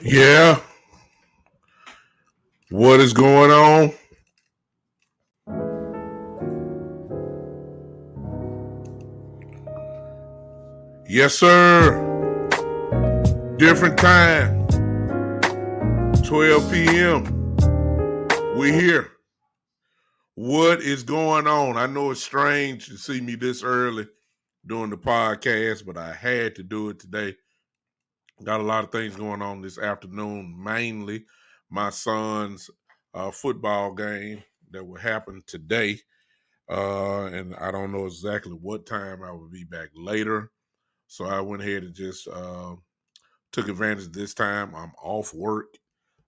Yeah, what is going on? Yes, sir. Different time, 12 p.m. We here. What is going on? I know it's strange to see me this early doing the podcast, but I had to do it today. Got a lot of things going on this afternoon, mainly my son's football game that will happen today. And I don't know exactly what time I will be back later. So I went ahead and just took advantage of this time. I'm off work.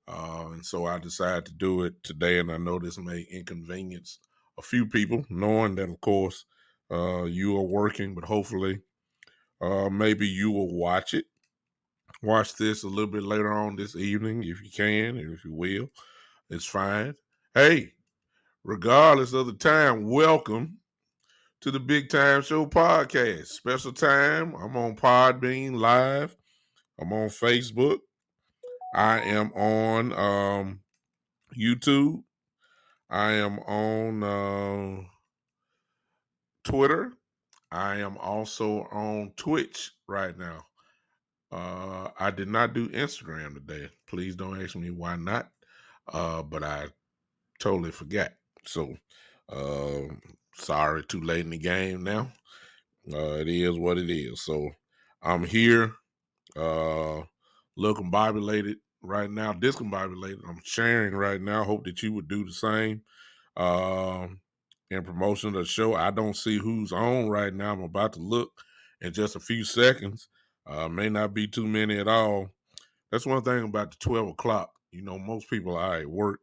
And so I decided to do it today. And I know this may inconvenience a few people, knowing that, of course, you are working, but hopefully maybe you will watch it. Watch this a little bit later on this evening if you can, and if you will. It's fine. Hey, regardless of the time, welcome to the Big Time Show podcast. Special time. I'm on Podbean Live. I'm on Facebook. I am on YouTube. I am on Twitter. I am also on Twitch right now. I did not do Instagram today. Please don't ask me why not. But I totally forgot. So sorry, too late in the game now. It is what it is. So I'm here. Look combobulated right now, discombobulated. I'm sharing right now. Hope that you would do the same. In promotion of the show, I don't see who's on right now. I'm about to look in just a few seconds. May not be too many at all. That's one thing about the 12 o'clock. You know, most people are at work.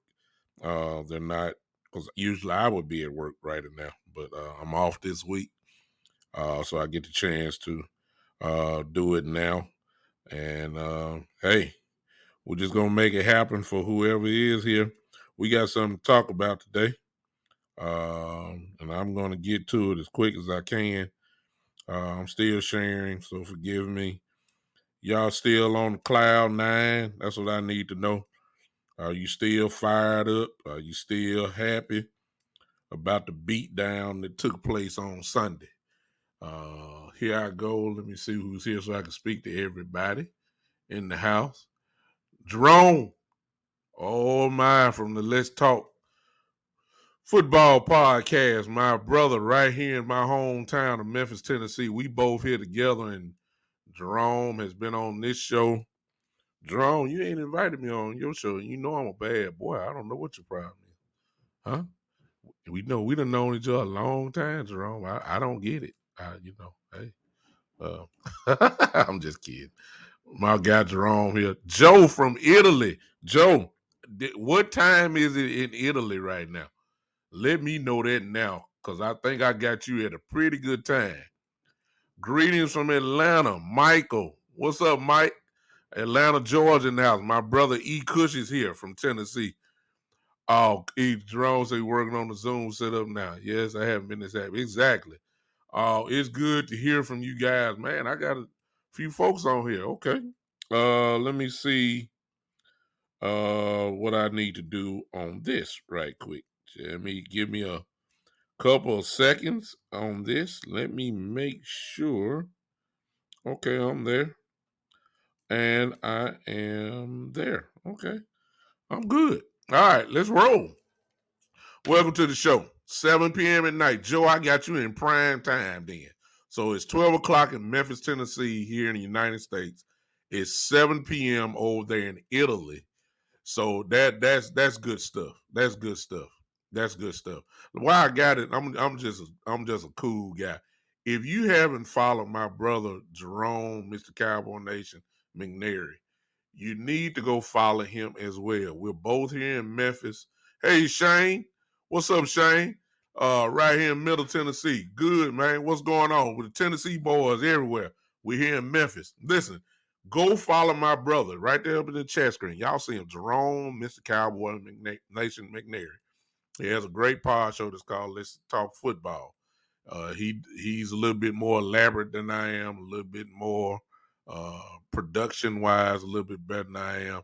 They're not, because usually I would be at work right now, but I'm off this week. So I get the chance to do it now. And hey, we're just gonna make it happen for whoever is here. We got something to talk about today, and I'm gonna get to it as quick as I can. I'm still sharing, so forgive me. Y'all still on the cloud nine? That's what I need to know. Are you still fired up? Are you still happy about the beatdown that took place on Sunday? Here I go. Let me see who's here so I can speak to everybody in the house. Jerome. Oh my, from the Let's Talk Football podcast, my brother right here in my hometown of Memphis, Tennessee. We both here together, and Jerome has been on this show. Jerome, you ain't invited me on your show. You know I'm a bad boy. I don't know what your problem is. Huh? We know we done known each other a long time, Jerome. I don't get it. Hey. I'm just kidding. My guy Jerome here. Joe from Italy. Joe, what time is it in Italy right now? Let me know that now, because I think I got you at a pretty good time. Greetings from Atlanta. Michael. What's up, Mike? Atlanta, Georgia in the house. My brother E. Cush is here from Tennessee. Oh, E. Jerome said working on the Zoom setup now. Yes, I haven't been this happy. Exactly. It's good to hear from you guys. Man, I got a few folks on here. Okay. Let me see what I need to do on this right quick. Let me give me a couple of seconds on this. Let me make sure. Okay, I'm there. And I am there. Okay. I'm good. All right, let's roll. Welcome to the show. 7 p.m. at night. Joe, I got you in prime time then. So it's 12 o'clock in Memphis, Tennessee, here in the United States. It's 7 p.m. over there in Italy. So that's good stuff. That's good stuff. That's good stuff. Why I got it, I'm just a cool guy. If you haven't followed my brother Jerome, Mr. Cowboy Nation McNary, you need to go follow him as well. We're both here in Memphis. Hey Shane, what's up, Shane? Right here in Middle Tennessee. Good, man. What's going on with the Tennessee boys everywhere? We're here in Memphis. Listen, go follow my brother right there up in the chat screen. Y'all see him, Jerome, Mr. Cowboy Nation McNary. He has a great pod show that's called Let's Talk Football. He's a little bit more elaborate than I am, a little bit more production wise, a little bit better than I am.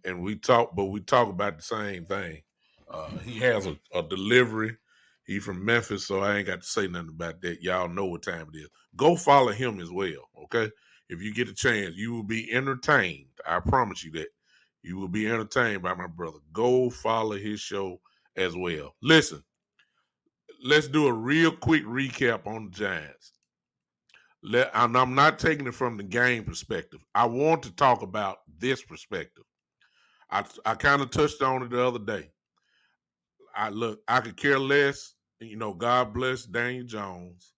And we talk, but we talk about the same thing. He has a delivery. He from Memphis, so I ain't got to say nothing about that. Y'all know what time it is. Go follow him as well, okay? If you get a chance, you will be entertained. I promise you that. You will be entertained by my brother. Go follow his show as well. Listen, let's do a real quick recap on the Giants. And I'm not taking it from the game perspective. I want to talk about this perspective. I kind of touched on it the other day. I could care less. God bless Daniel Jones.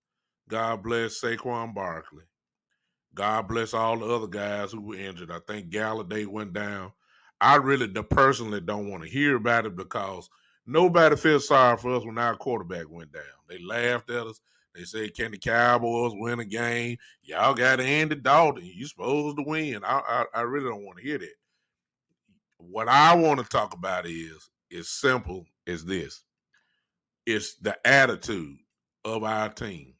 God bless Saquon Barkley. God bless all the other guys who were injured. I think Galladay went down. I really personally don't want to hear about it because nobody feels sorry for us when our quarterback went down. They laughed at us. They said, "Can the Cowboys win a game? Y'all got Andy Dalton. You supposed to win." I really don't want to hear that. What I want to talk about is simple as this. It's the attitude of our team.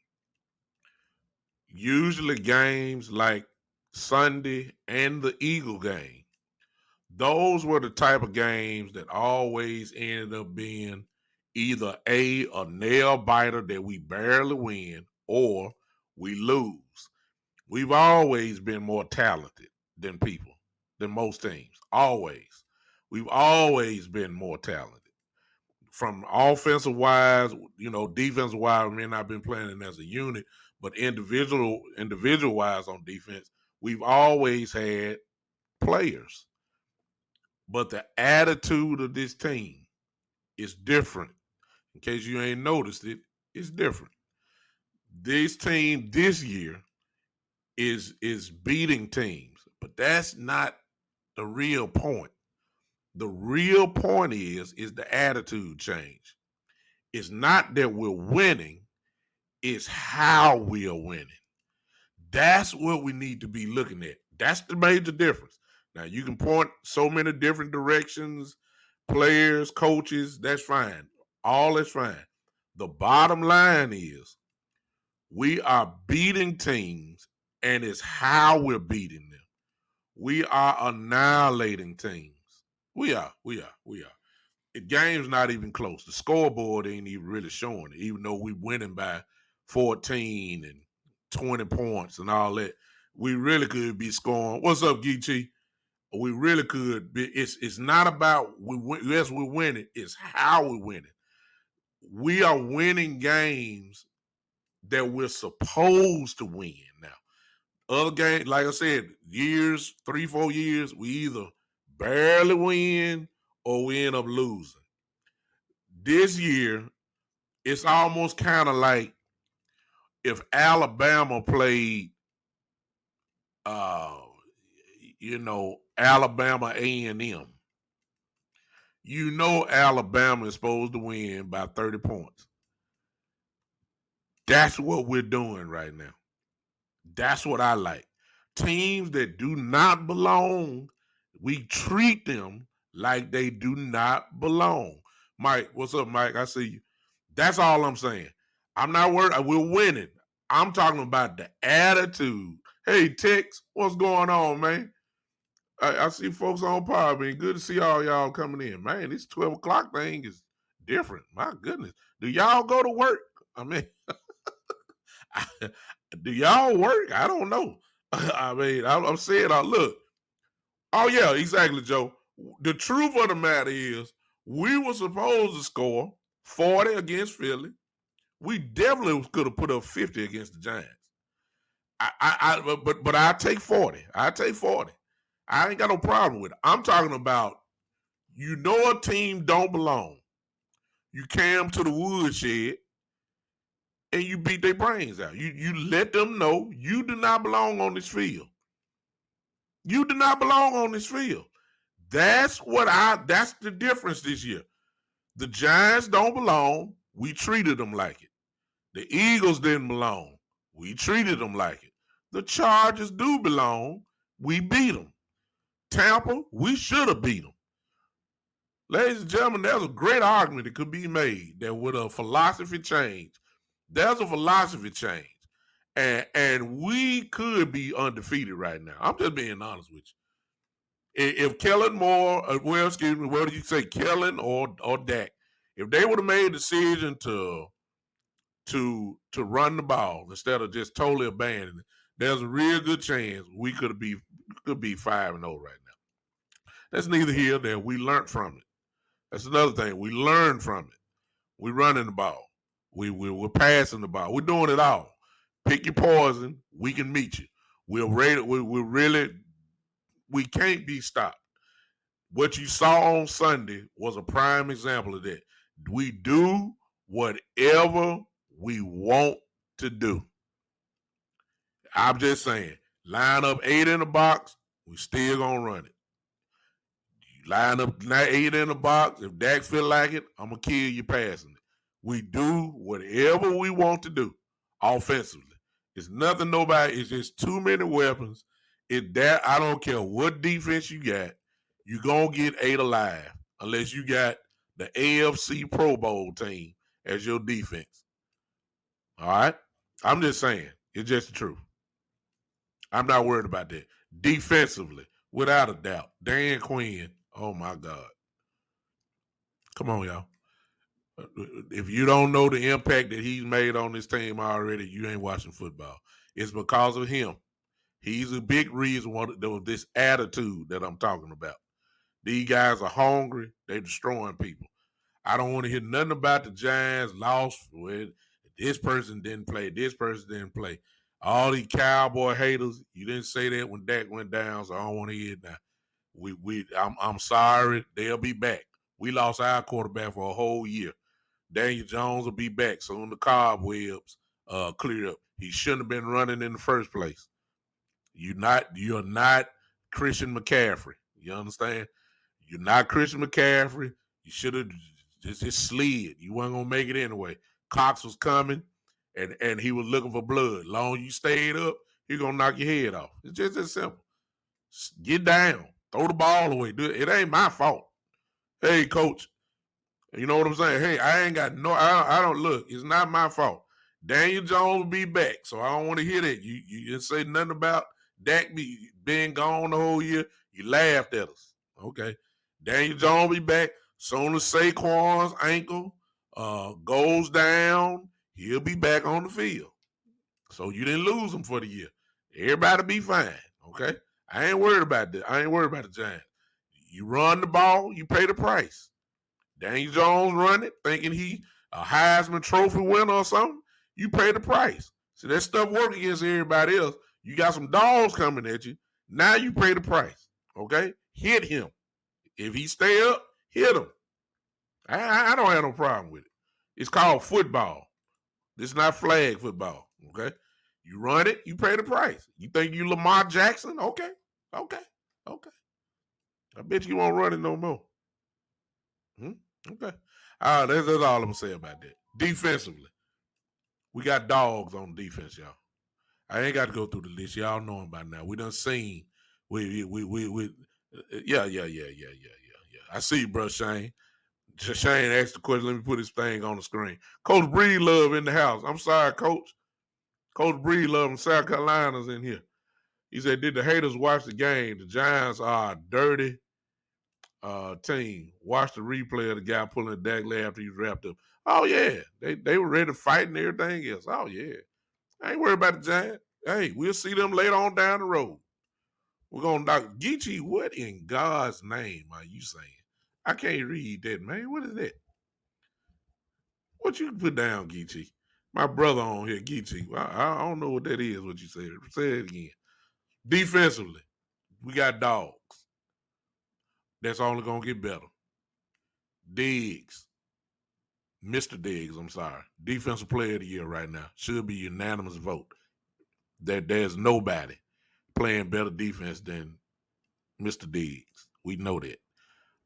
Usually games like Sunday and the Eagle game, those were the type of games that always ended up being either a nail biter that we barely win or we lose. We've always been more talented than people, than most teams. Always. We've always been more talented. From offensive wise, defensive wise, we may not been playing as a unit, but individual wise on defense, we've always had players. But the attitude of this team is different. In case you ain't noticed it, it's different. This team this year is beating teams, but that's not the real point. The real point is the attitude change. It's not that we're winning, it's how we are winning. That's what we need to be looking at. That's the major difference. Now, you can point so many different directions, players, coaches, that's fine. All is fine. The bottom line is we are beating teams, and it's how we're beating them. We are annihilating teams. We are. The game's not even close. The scoreboard ain't even really showing it, even though we winning by 14 and 20 points and all that. We really could be scoring. What's up, Geechee? We really could be. It's not about yes, we're winning. It's how we're winning. We are winning games that we're supposed to win now. Other games, like I said, 3-4 years, we either barely win or we end up losing. This year, it's almost kind of like if Alabama played, Alabama A&M. Alabama is supposed to win by 30 points. That's what we're doing right now. That's what I like. Teams that do not belong, we treat them like they do not belong. Mike, what's up, Mike? I see you. That's all I'm saying. I'm not worried. We're winning. I'm talking about the attitude. Hey, Tex, what's going on, man? I see folks on Power, man. Good to see all y'all coming in. Man, this 12 o'clock thing is different. My goodness. Do y'all go to work? I mean, do y'all work? I don't know. I mean, I'm saying, look. Oh, yeah, exactly, Joe. The truth of the matter is we were supposed to score 40 against Philly. We definitely could have put up 50 against the Giants. But I take 40. I take 40. I ain't got no problem with it. I'm talking about, a team don't belong. You carry them to the woodshed and you beat their brains out. You let them know you do not belong on this field. You do not belong on this field. That's the difference this year. The Giants don't belong. We treated them like it. The Eagles didn't belong. We treated them like it. The Chargers do belong. We beat them. Tampa, we should have beat them. Ladies and gentlemen, there's a great argument that could be made that with a philosophy change, there's a philosophy change. And we could be undefeated right now. I'm just being honest with you. If Kellen Moore, excuse me, what did you say, Kellen or Dak? If they would have made a decision to run the ball instead of just totally abandoning it, there's a real good chance we could be 5-0 right now. That's neither here nor there. We learned from it. That's another thing. We learned from it. We're running the ball. We're passing the ball. We're doing it all. Pick your poison. We can meet you. We can't be stopped. What you saw on Sunday was a prime example of that. We do whatever we want to do. I'm just saying, line up 8 in the box, we still gonna run it. You line up 8 in the box. If Dak feel like it, I'm gonna kill you passing it. We do whatever we want to do offensively. It's nothing nobody. It's just too many weapons. I don't care what defense you got. You're gonna get 8 alive unless you got the AFC Pro Bowl team as your defense. All right? I'm just saying. It's just the truth. I'm not worried about that. Defensively, without a doubt. Dan Quinn, oh my God. Come on, y'all. If you don't know the impact that he's made on this team already, you ain't watching football. It's because of him. He's a big reason why this attitude that I'm talking about. These guys are hungry. They're destroying people. I don't want to hear nothing about the Giants lost with this person didn't play. This person didn't play. All these Cowboy haters, you didn't say that when Dak went down, so I don't want to hear it now. I'm sorry. They'll be back. We lost our quarterback for a whole year. Daniel Jones will be back soon. The cobwebs clear up. He shouldn't have been running in the first place. You're not Christian McCaffrey. You understand? You're not Christian McCaffrey. You should have just slid. You weren't gonna make it anyway. Cox was coming, and he was looking for blood. Long as you stayed up, he's gonna knock your head off. It's just as simple. Get down. Throw the ball away. It ain't my fault. Hey, coach. You know what I'm saying? Hey, I ain't got I don't look. It's not my fault. Daniel Jones will be back, so I don't want to hear that. You didn't say nothing about Dak being gone the whole year. You laughed at us. Okay. Daniel Jones will be back. Soon as Saquon's ankle goes down, he'll be back on the field. So you didn't lose him for the year. Everybody be fine. Okay. I ain't worried about that. I ain't worried about the Giants. You run the ball, you pay the price. Daniel Jones run it, thinking he a Heisman Trophy winner or something. You pay the price. So that stuff work against everybody else. You got some dogs coming at you. Now you pay the price. Okay? Hit him. If he stay up, hit him. I don't have no problem with it. It's called football. This is not flag football. Okay? You run it, you pay the price. You think you Lamar Jackson? Okay. I bet you won't run it no more. Okay. All right, that's all I'm gonna say about that. Defensively, we got dogs on defense, y'all. I ain't got to go through the list. Y'all know them by now. We done seen. Yeah. I see you, bro, Shane. Shane asked the question. Let me put his thing on the screen. Coach Breedlove in the house. I'm sorry, Coach. Coach Breedlove from South Carolina's in here. He said, "Did the haters watch the game? The Giants are dirty." Team. Watch the replay of the guy pulling the Dak after he wrapped up. Oh yeah, they were ready to fight and everything else. Oh yeah, I ain't worried about the Giants. Hey, we'll see them later on down the road. We're gonna knock Geechee. What in God's name are you saying? I can't read that, man. What is that? What you put down, Geechee? My brother on here, Geechee. I don't know what that is. What you said? Say it again. Defensively, we got dogs. That's only gonna get better. Diggs. Mr. Diggs, I'm sorry. Defensive player of the year right now. Should be unanimous vote. That there's nobody playing better defense than Mr. Diggs. We know that.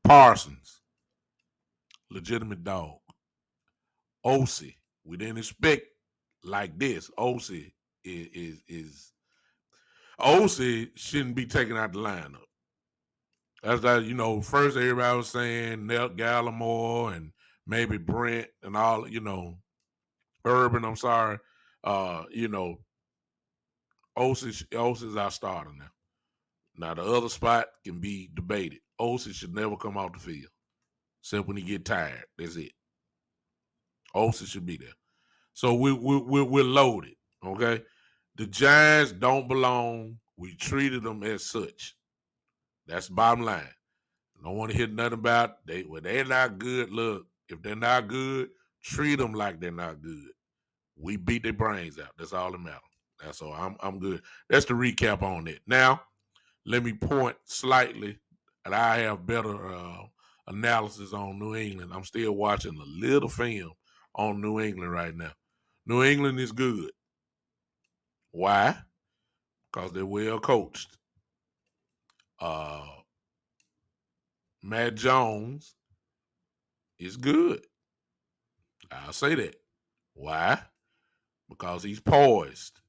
Parsons, legitimate dog. OC, we didn't expect like this. OC is OC shouldn't be taken out the lineup. That's like, first everybody was saying Nelt Gallimore and maybe Brent and all, Urban, I'm sorry. Osis is our starter now. Now the other spot can be debated. Osis should never come off the field, except when he get tired. That's it. Osis should be there. So we're loaded. Okay, the Giants don't belong. We treated them as such. That's the bottom line. Don't want to hear nothing about they're not good. Look, if they're not good, treat them like they're not good. We beat their brains out. That's all that matters. That's all. I'm good. That's the recap on it. Now, let me point slightly, and I have better analysis on New England. I'm still watching a little film on New England right now. New England is good. Why? Because they're well coached. Matt Jones is good. I'll say that. Why? Because he's poised.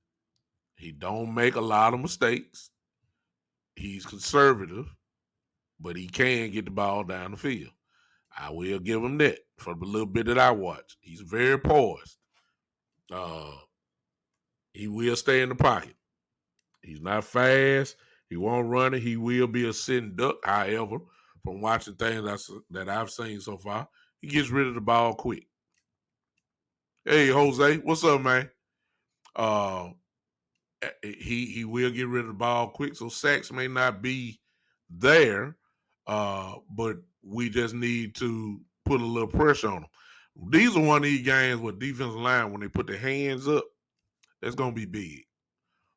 He don't make a lot of mistakes. He's conservative, but he can get the ball down the field. I will give him that for the little bit that I watch. He's very poised. He will stay in the pocket. He's not fast. He won't run it. He will be a sitting duck. However, from watching things that I've seen so far, he gets rid of the ball quick. Hey, Jose, what's up, man? He will get rid of the ball quick, so sacks may not be there, but we just need to put a little pressure on them. These are one of these games where defensive line, when they put their hands up, that's going to be big.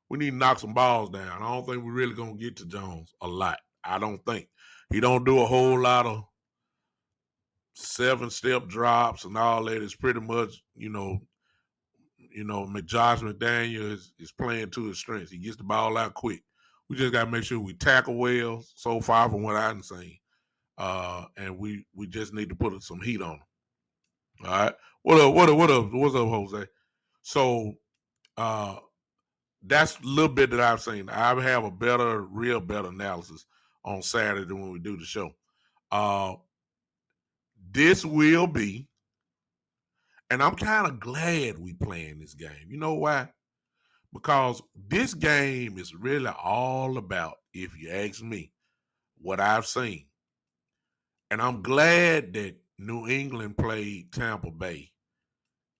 We need to knock some balls down. I don't think we're really going to get to Jones a lot. I don't think. He don't do a whole lot of 7-step drops and all that. It's pretty much, Josh McDaniel is playing to his strengths. He gets the ball out quick. We just got to make sure we tackle well so far from what I've seen. And we just need to put some heat on him. All right. What up? What's up, Jose? So that's a little bit that I've seen. I have a real better analysis on Saturday when we do the show. This will be, and I'm kind of glad we playing this game. You know why? Because this game is really all about, if you ask me, what I've seen. And I'm glad that New England played Tampa Bay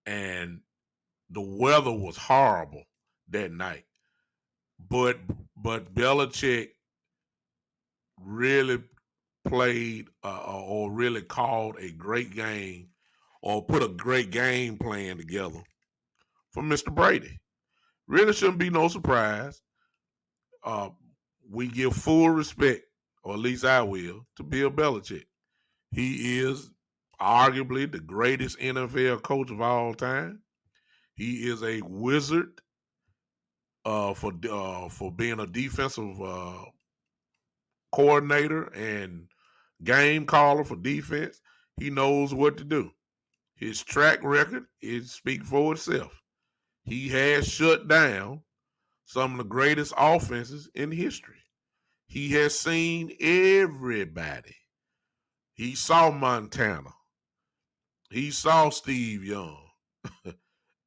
and the weather was horrible that night. But Belichick really played or really called a great game or put a great game plan together for Mr. Brady. Really shouldn't be no surprise. We give full respect, or at least I will, to Bill Belichick. He is arguably the greatest NFL coach of all time. He is a wizard for being a defensive coordinator and game caller for defense. He knows what to do. His track record is speak for itself. He has shut down some of the greatest offenses in history. He has seen everybody. He saw Montana. He saw Steve Young.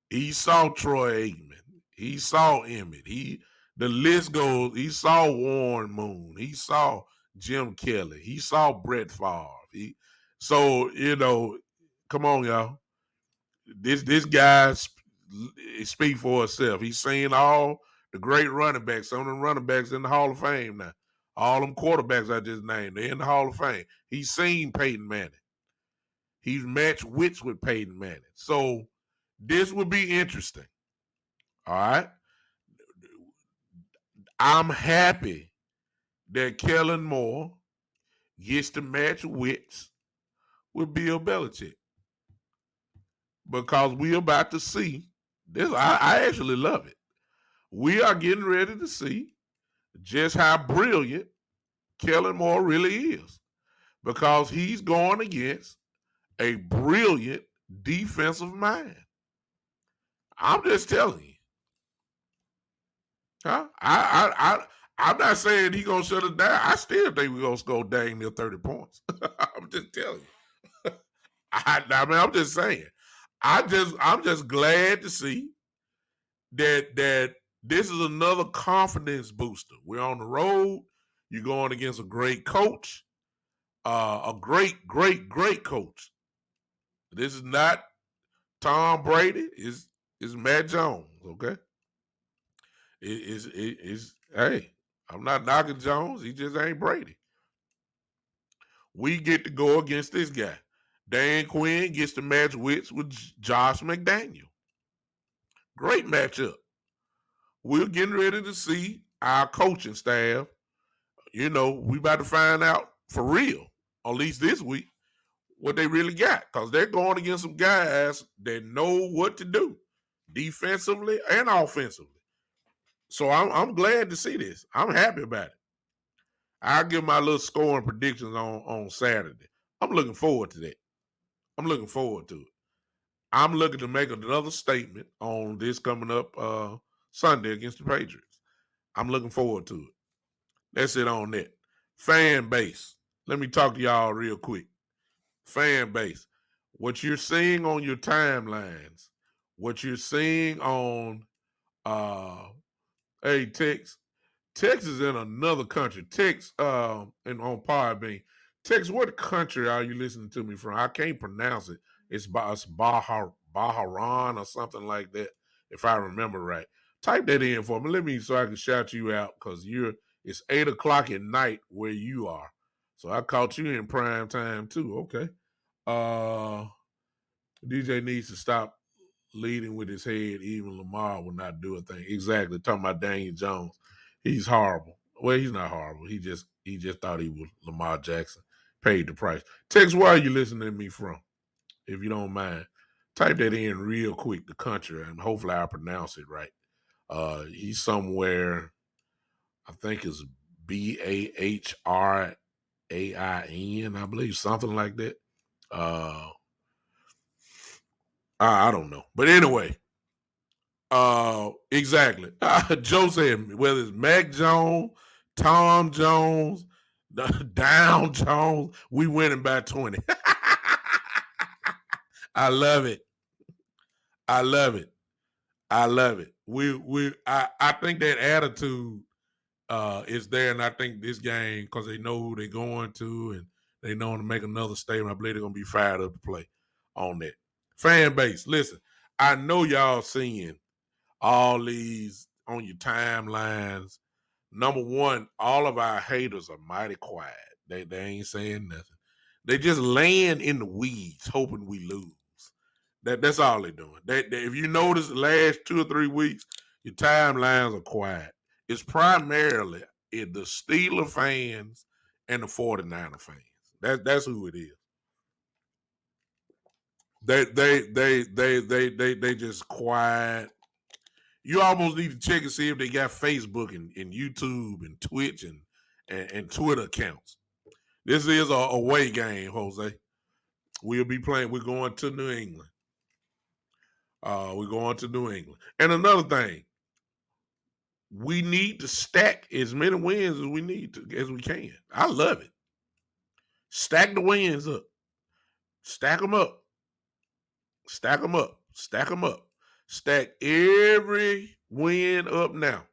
He saw Troy Aikman. He saw Emmett. The list goes. He saw Warren Moon. He saw Jim Kelly. He saw Brett Favre. Come on, y'all. This guy speak for itself. He's seen all the great running backs. Some of them running backs in the Hall of Fame now. All them quarterbacks I just named, they're in the Hall of Fame. He's seen Peyton Manning. He's matched wits with Peyton Manning. So this would be interesting. All right. I'm happy that Kellen Moore gets to match wits with Bill Belichick. Because we're about to see this. I actually love it. We are getting ready to see just how brilliant Kellen Moore really is. Because he's going against a brilliant defensive mind. I'm just telling you. Huh? I'm not saying he's gonna shut it down. I still think we're gonna score dang near 30 points. I'm just telling you. I'm just saying. I'm just glad to see that This is another confidence booster. We're on the road. You're going against a great coach, a great coach. This is not Tom Brady. It's Matt Jones. Okay, it's hey. I'm not knocking Jones. He just ain't Brady. We get to go against this guy. Dan Quinn gets to match wits with Josh McDaniel. Great matchup. We're getting ready to see our coaching staff. You know, we about to find out for real, at least this week, what they really got. Because they're going against some guys that know what to do defensively and offensively. So I'm glad to see this. I'm happy about it. I'll give my little scoring predictions on Saturday. I'm looking forward to that. I'm looking forward to it. I'm looking to make another statement on this coming up Sunday against the Patriots. I'm looking forward to it. That's it on that. Fan base. Let me talk to y'all real quick. Fan base. What you're seeing on your timelines, what you're seeing on hey Tex. Tex is in another country. Tex and on Podbean. Tex, what country are you listening to me from? I can't pronounce it. It's Baharan or something like that, if I remember right. Type that in for me. Let me so I can shout you out because it's 8 o'clock at night where you are. So I caught you in prime time too. Okay. DJ needs to stop leading with his head. Even Lamar will not do a thing. Exactly. Talking about Daniel Jones. He's horrible. Well, he's not horrible. He just thought he was Lamar Jackson. Paid the price. Text, where are you listening to me from? If you don't mind. Type that in real quick, the country, and hopefully I pronounce it right. He's somewhere, I think it's Bahrain, I believe, something like that. I don't know. But anyway, exactly. Joe said whether it's Mac Jones, Tom Jones, Down Jones, we winning by 20. I love it. I love it. I love it. I think that attitude is there, and I think this game, because they know who they're going to and they know to make another statement, I believe they're gonna be fired up to play on that. Fan base, listen, I know y'all seeing all these on your timelines. Number one, all of our haters are mighty quiet. They ain't saying nothing. They just laying in the weeds, hoping we lose. That's all they're doing. If you notice, the last 2 or 3 weeks, your timelines are quiet. It's primarily the Steeler fans and the 49er fans. That's who it is. They just quiet. You almost need to check and see if they got Facebook and YouTube and Twitch and Twitter accounts. This is a away game, Jose. We'll be playing. We're going to New England. We're going to New England. And another thing, we need to stack as many wins as we can. I love it. Stack the wins up. Stack them up. Stack them up. Stack them up. Stack every win up now.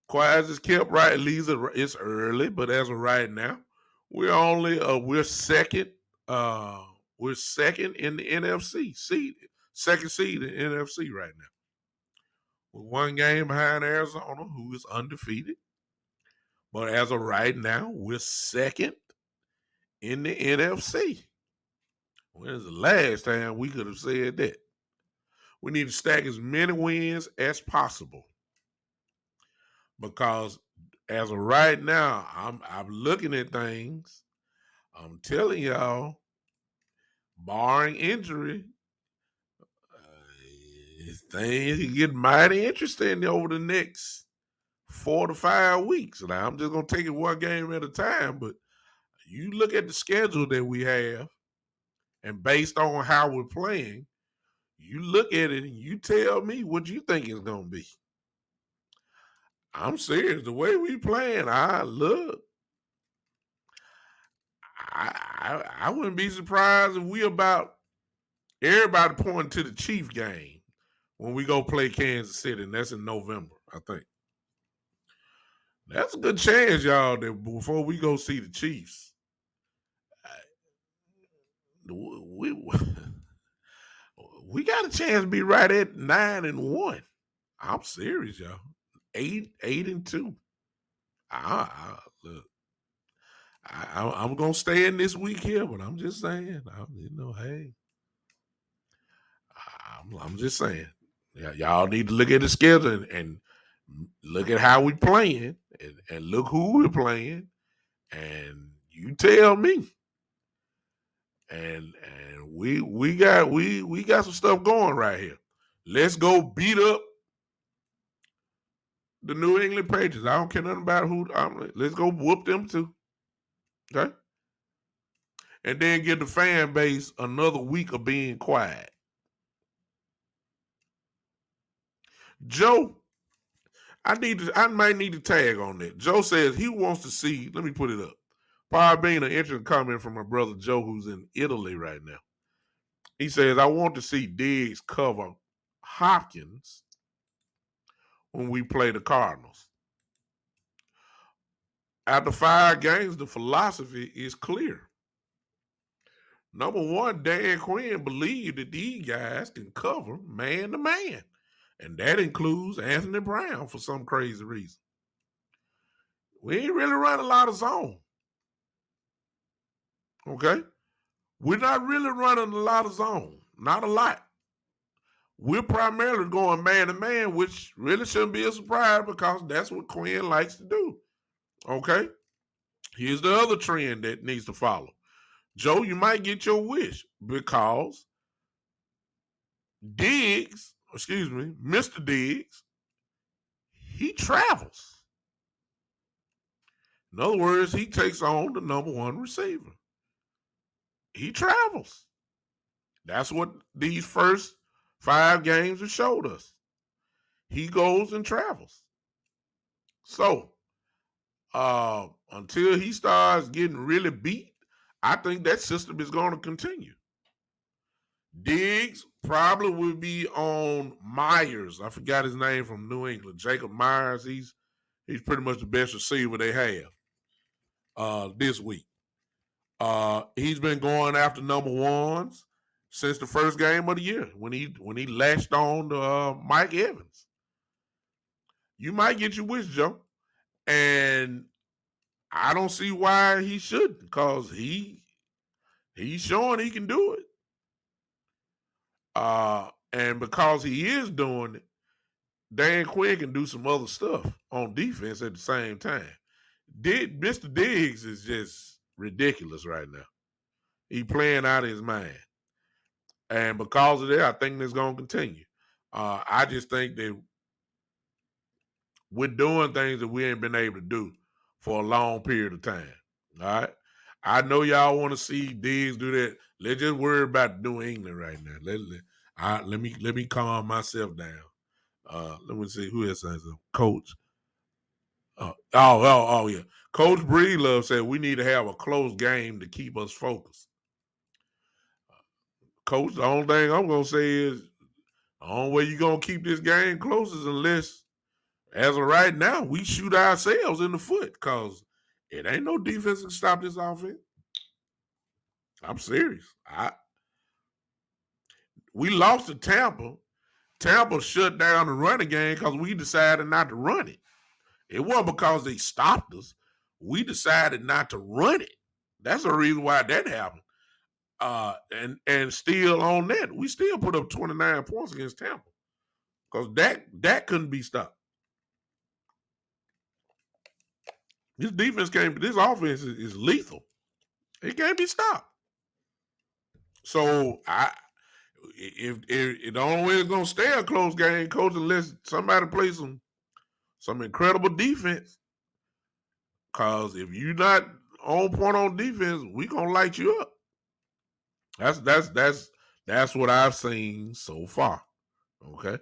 Quiet is kept right. At least it's early, but as of right now, we're second. We're second in the NFC seed. Second seed in the NFC right now. We're one game behind Arizona, who is undefeated. But as of right now, we're second in the NFC. When's the last time we could have said that? We need to stack as many wins as possible. Because as of right now, I'm looking at things. I'm telling y'all, barring injury, things can get mighty interesting over the next 4 to 5 weeks. Now, I'm just going to take it one game at a time, but you look at the schedule that we have, and based on how we're playing, you look at it and you tell me what you think it's going to be. I'm serious. The way we playing, I wouldn't be surprised if we about everybody pointing to the Chief game when we go play Kansas City, and that's in November. I think. That's a good chance, y'all, that before we go see the Chiefs, we we got a chance to be right at 9-1. I'm serious, y'all. 8-2. Look, I'm gonna stay in this week here, but I'm just saying, hey, I'm just saying, y'all need to look at the schedule and look at how we playing and look who we're playing, and you tell me. And we got some stuff going right here. Let's go beat up the New England Patriots. I don't care nothing about who. Let's go whoop them too. Okay, and then give the fan base another week of being quiet. Joe, I might need to tag on that. Joe says he wants to see. Let me put it up. Probably being an interesting comment from my brother Joe, who's in Italy right now. He says, I want to see Diggs cover Hopkins when we play the Cardinals. After 5 games, the philosophy is clear. Number one, Dan Quinn believed that these guys can cover man to man, and that includes Anthony Brown for some crazy reason. We ain't really run a lot of zone. Okay? We're not really running a lot of zone. Not a lot. We're primarily going man to man, which really shouldn't be a surprise because that's what Quinn likes to do. Okay? Here's the other trend that needs to follow. Joe, you might get your wish because Mr. Diggs, he travels. In other words, he takes on the number one receiver. He travels. That's what these first 5 games have showed us. He goes and travels. So, until he starts getting really beat, I think that system is going to continue. Diggs probably will be on Myers. I forgot his name from New England. Jacob Myers. He's pretty much the best receiver they have this week. He's been going after number ones since the first game of the year when he latched on to Mike Evans. You might get your wish, Joe, and I don't see why he shouldn't, because he's showing he can do it. And because he is doing it, Dan Quinn can do some other stuff on defense at the same time. Mr. Diggs is just ridiculous right now. He playing out of his mind. And because of that, I think that's going to continue. I just think that we're doing things that we ain't been able to do for a long period of time. All right? I know y'all want to see Diggs do that. Let's just worry about New England right now. Let me calm myself down. Let me see who else has a coach. Yeah. Coach Breedlove said we need to have a close game to keep us focused. Coach, the only thing I'm gonna say is the only way you're gonna keep this game close is unless, as of right now, we shoot ourselves in the foot, because it ain't no defense to stop this offense. I'm serious. We lost to Tampa. Tampa shut down the running game because we decided not to run it. It wasn't because they stopped us. We decided not to run it. That's the reason why that happened. And still on that, we still put up 29 points against Tampa because that couldn't be stopped. This offense is lethal. It can't be stopped. So if the only way it's gonna stay a close game, Coach, unless somebody plays some incredible defense. Cause if you're not on point on defense, we gonna light you up. That's what I've seen so far. Okay.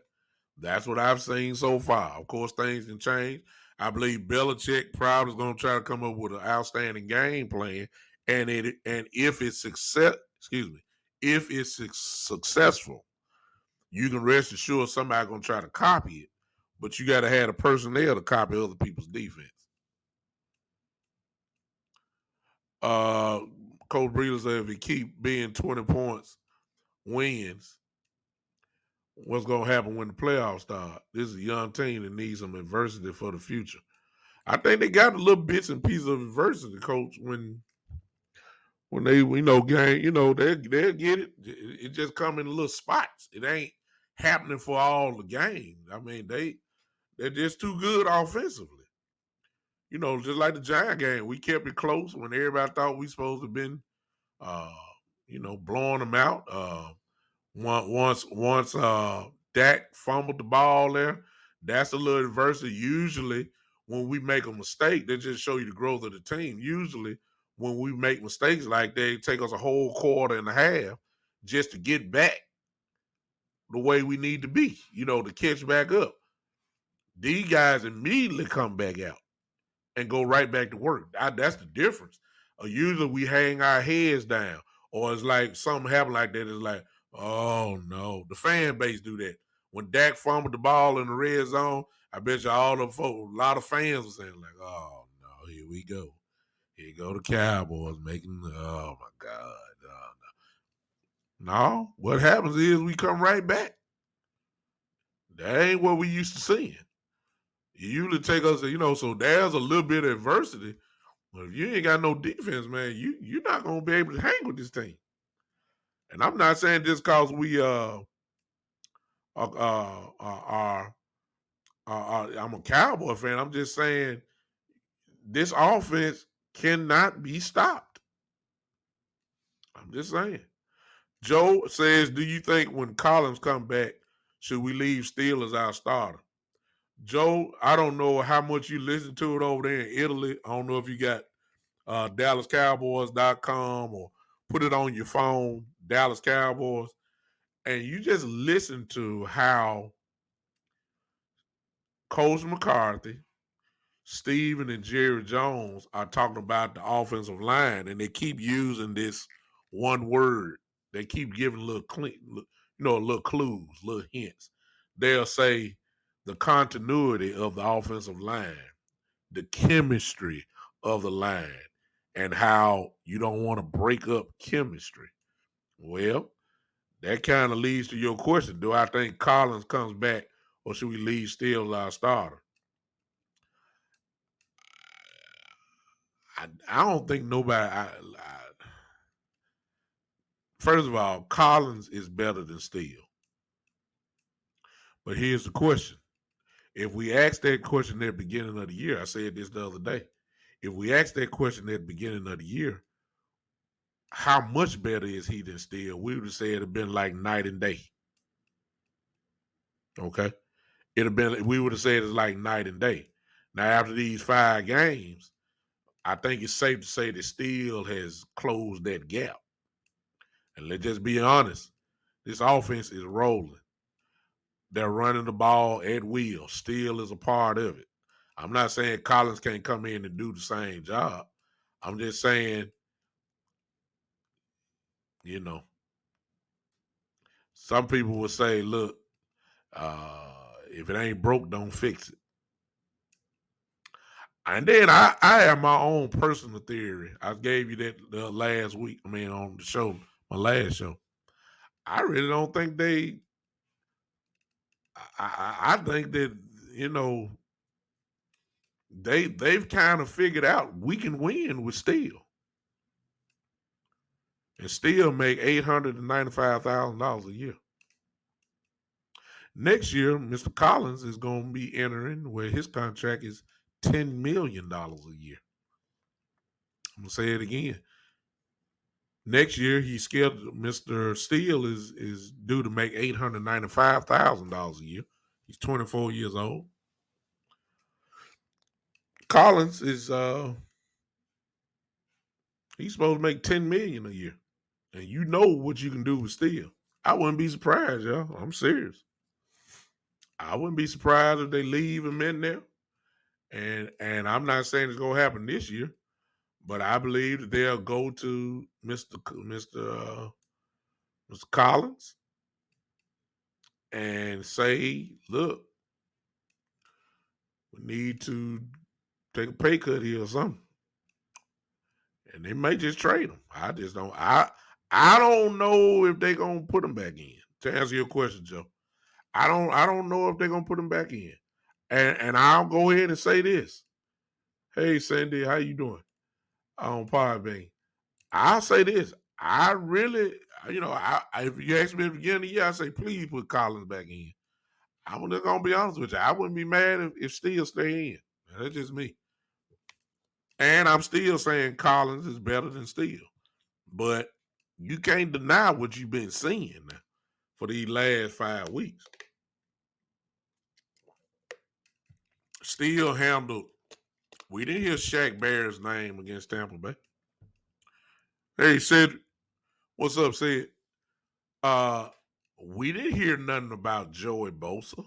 That's what I've seen so far. Of course, things can change. I believe Belichick probably is going to try to come up with an outstanding game plan, and if it's successful, you can rest assured somebody's going to try to copy it. but you got to have the personnel to copy other people's defense. Coach Breeder said if he keep being 20 points wins, what's going to happen when the playoffs start? This is a young team that needs some adversity for the future. I think they got a little bits and pieces of adversity, Coach, when they game, they'll get it. It just come in little spots. It ain't happening for all the games. I mean, they're just too good offensively. Just like the Giant game, we kept it close when everybody thought we supposed to have been, uh, blowing them out. Once Dak fumbled the ball there, that's a little adversity. Usually, when we make a mistake, they just show you the growth of the team. Usually, when we make mistakes like that, it take us a whole quarter and a half just to get back the way we need to be, to catch back up. These guys immediately come back out and go right back to work. That's the difference. Usually we hang our heads down, or it's like something happen like that. It's like, oh no, the fan base do that. When Dak fumbled the ball in the red zone, I bet you all the folks, a lot of fans were saying like, oh no, here we go. Here go the Cowboys making, oh my God. No, what happens is we come right back. That ain't what we used to seeing. You usually take us, so there's a little bit of adversity. But if you ain't got no defense, man, you're not gonna be able to hang with this team. And I'm not saying just because we I'm a Cowboy fan. I'm just saying this offense cannot be stopped. I'm just saying. Joe says, "Do you think when Collins come back, should we leave Steele as our starter?" Joe, I don't know how much you listen to it over there in Italy. I don't know if you got DallasCowboys.com or put it on your phone, Dallas Cowboys, and you just listen to how Coach McCarthy, Steven, and Jerry Jones are talking about the offensive line, and they keep using this one word. They keep giving little clues, little hints. They'll say the continuity of the offensive line, the chemistry of the line, and how you don't want to break up chemistry. Well, that kind of leads to your question. Do I think Collins comes back or should we leave Steele our starter? I don't think nobody. First of all, Collins is better than Steele. But here's the question. If we ask that question at the beginning of the year, I said this the other day. If we ask that question at the beginning of the year, how much better is he than Steele? We would have said it'd been like night and day. Okay? We would have said it's like night and day. Now, after these 5 games, I think it's safe to say that Steele has closed that gap. And let's just be honest, this offense is rolling. They're running the ball at will. Steele is a part of it. I'm not saying Collins can't come in and do the same job. I'm just saying, some people will say, look, if it ain't broke, don't fix it. And then I have my own personal theory. I gave you that last week. On the show, my last show. I really don't think they. I think that they've kind of figured out we can win with Steele, and still make $895,000 a year. Next year, Mr. Collins is going to be entering where his contract is $10 million a year. I'm going to say it again. Next year, Mr. Steele is due to make $895,000 a year. He's 24 years old. Collins is he's supposed to make $10 million a year. And you know what you can do with Steele. I wouldn't be surprised, y'all. I'm serious. I wouldn't be surprised if they leave him in there. And I'm not saying it's gonna happen this year, but I believe that they'll go to Mr. Collins and say, look, We need to take a pay cut here or something. And they may just trade him. I just don't. I don't know if they're gonna put him back in. To answer your question, Joe, I don't know if they're gonna put him back in. And I'll go ahead and say this. Hey, Sandy, how you doing? On Podbean. I'll say this. I really, if you ask me at the beginning of the year, I say please put Collins back in. I'm just gonna be honest with you. I wouldn't be mad if Steele stay in. That's just me. And I'm still saying Collins is better than Steele. But you can't deny what you've been seeing now for these last 5 weeks. Steele handled. We didn't hear Shaq Barrett's name against Tampa Bay. Hey, Sid, what's up, Sid? Uh, we didn't hear nothing about Joey Bosa.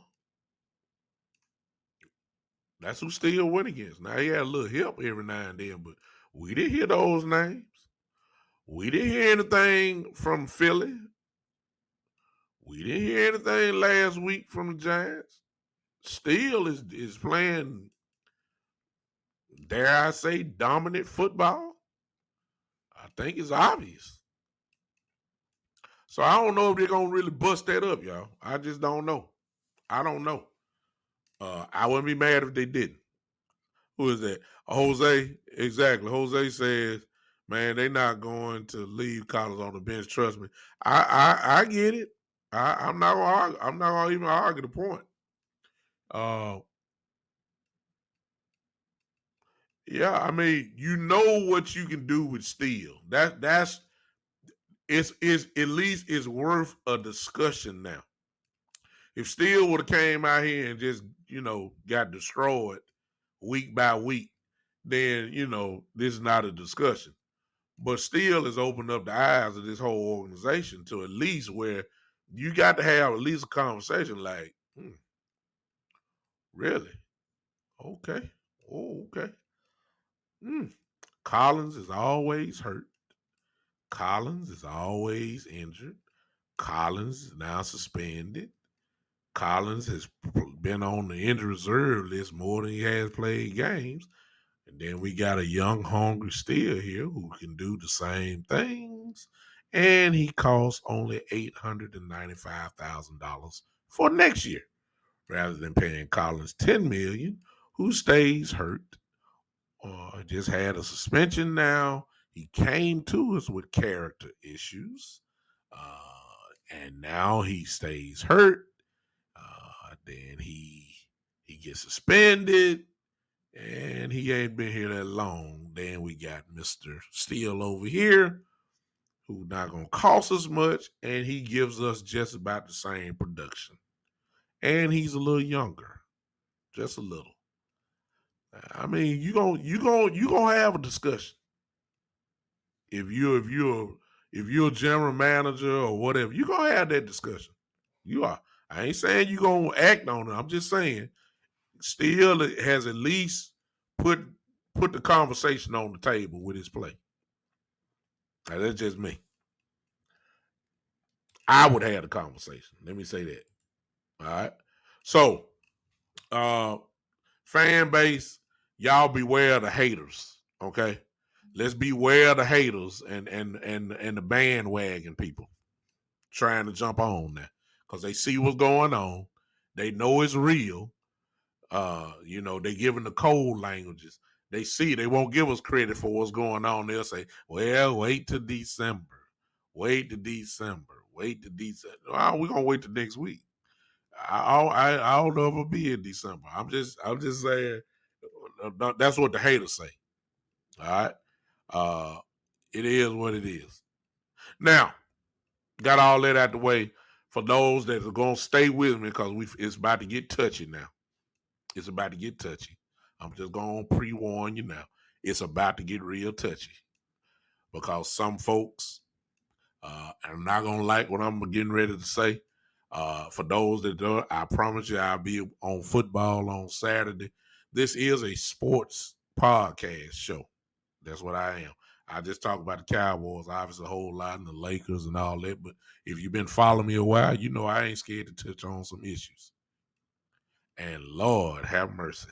That's who Steele went against. Now he had a little help every now and then, but we didn't hear those names. We didn't hear anything from Philly. We didn't hear anything last week from the Giants. Steele is playing, dare I say, dominant football. I think it's obvious. So I don't know if they're gonna really bust that up, y'all. I just don't know. I don't know. I wouldn't be mad if they didn't. Who is that? Jose. Exactly. Jose says, "Man, they're not going to leave Collins on the bench. Trust me. I get it. I'm not gonna argue. I'm not gonna even argue the point. Uh, yeah. I mean, you know what you can do with Steele. That's it's at least it's worth a discussion now. If Steele would have came out here and just got destroyed week by week, then this is not a discussion. But Steele has opened up the eyes of this whole organization to at least where you got to have at least a conversation like, really? Okay. Oh, okay. Collins is always hurt. Collins is always injured. Collins is now suspended. Collins has been on the injury reserve list more than he has played games. And then we got a young, hungry Steele here who can do the same things. And he costs only $895,000 for next year, rather than paying Collins $10 million, who stays hurt. Just had a suspension now. He came to us with character issues. And now he stays hurt. Then he gets suspended, and he ain't been here that long. Then we got Mr. Steele over here, who not gonna cost us much, and he gives us just about the same production. And he's a little younger, just a little. I mean, you gonna have a discussion if you're a general manager or whatever. You gonna have that discussion. You are. I ain't saying you gonna act on it. I'm just saying Steele has at least put the conversation on the table with his play. Now, that's just me. I would have the conversation. Let me say that. All right. So, fan base, y'all beware of the haters. Okay. Let's beware of the haters and the bandwagon people trying to jump on there because they see what's going on. They know it's real. They giving the cold languages. They see they won't give us credit for what's going on. They'll say, "Well, wait till December. Wait till December. Wait till December." Oh, we're gonna wait till next week. I don't know if it'll be in December. I'm just saying that's what the haters say. All right. It is what it is. Now, got all that out the way for those that are gonna stay with me because it's about to get touchy now. It's about to get touchy. I'm just gonna pre-warn you now. It's about to get real touchy because some folks are not gonna like what I'm getting ready to say. For those that don't, I promise you, I'll be on football on Saturday. This is a sports podcast show. That's what I am. I just talk about the Cowboys, obviously a whole lot, and the Lakers and all that. But if you've been following me a while, you know I ain't scared to touch on some issues. And Lord have mercy.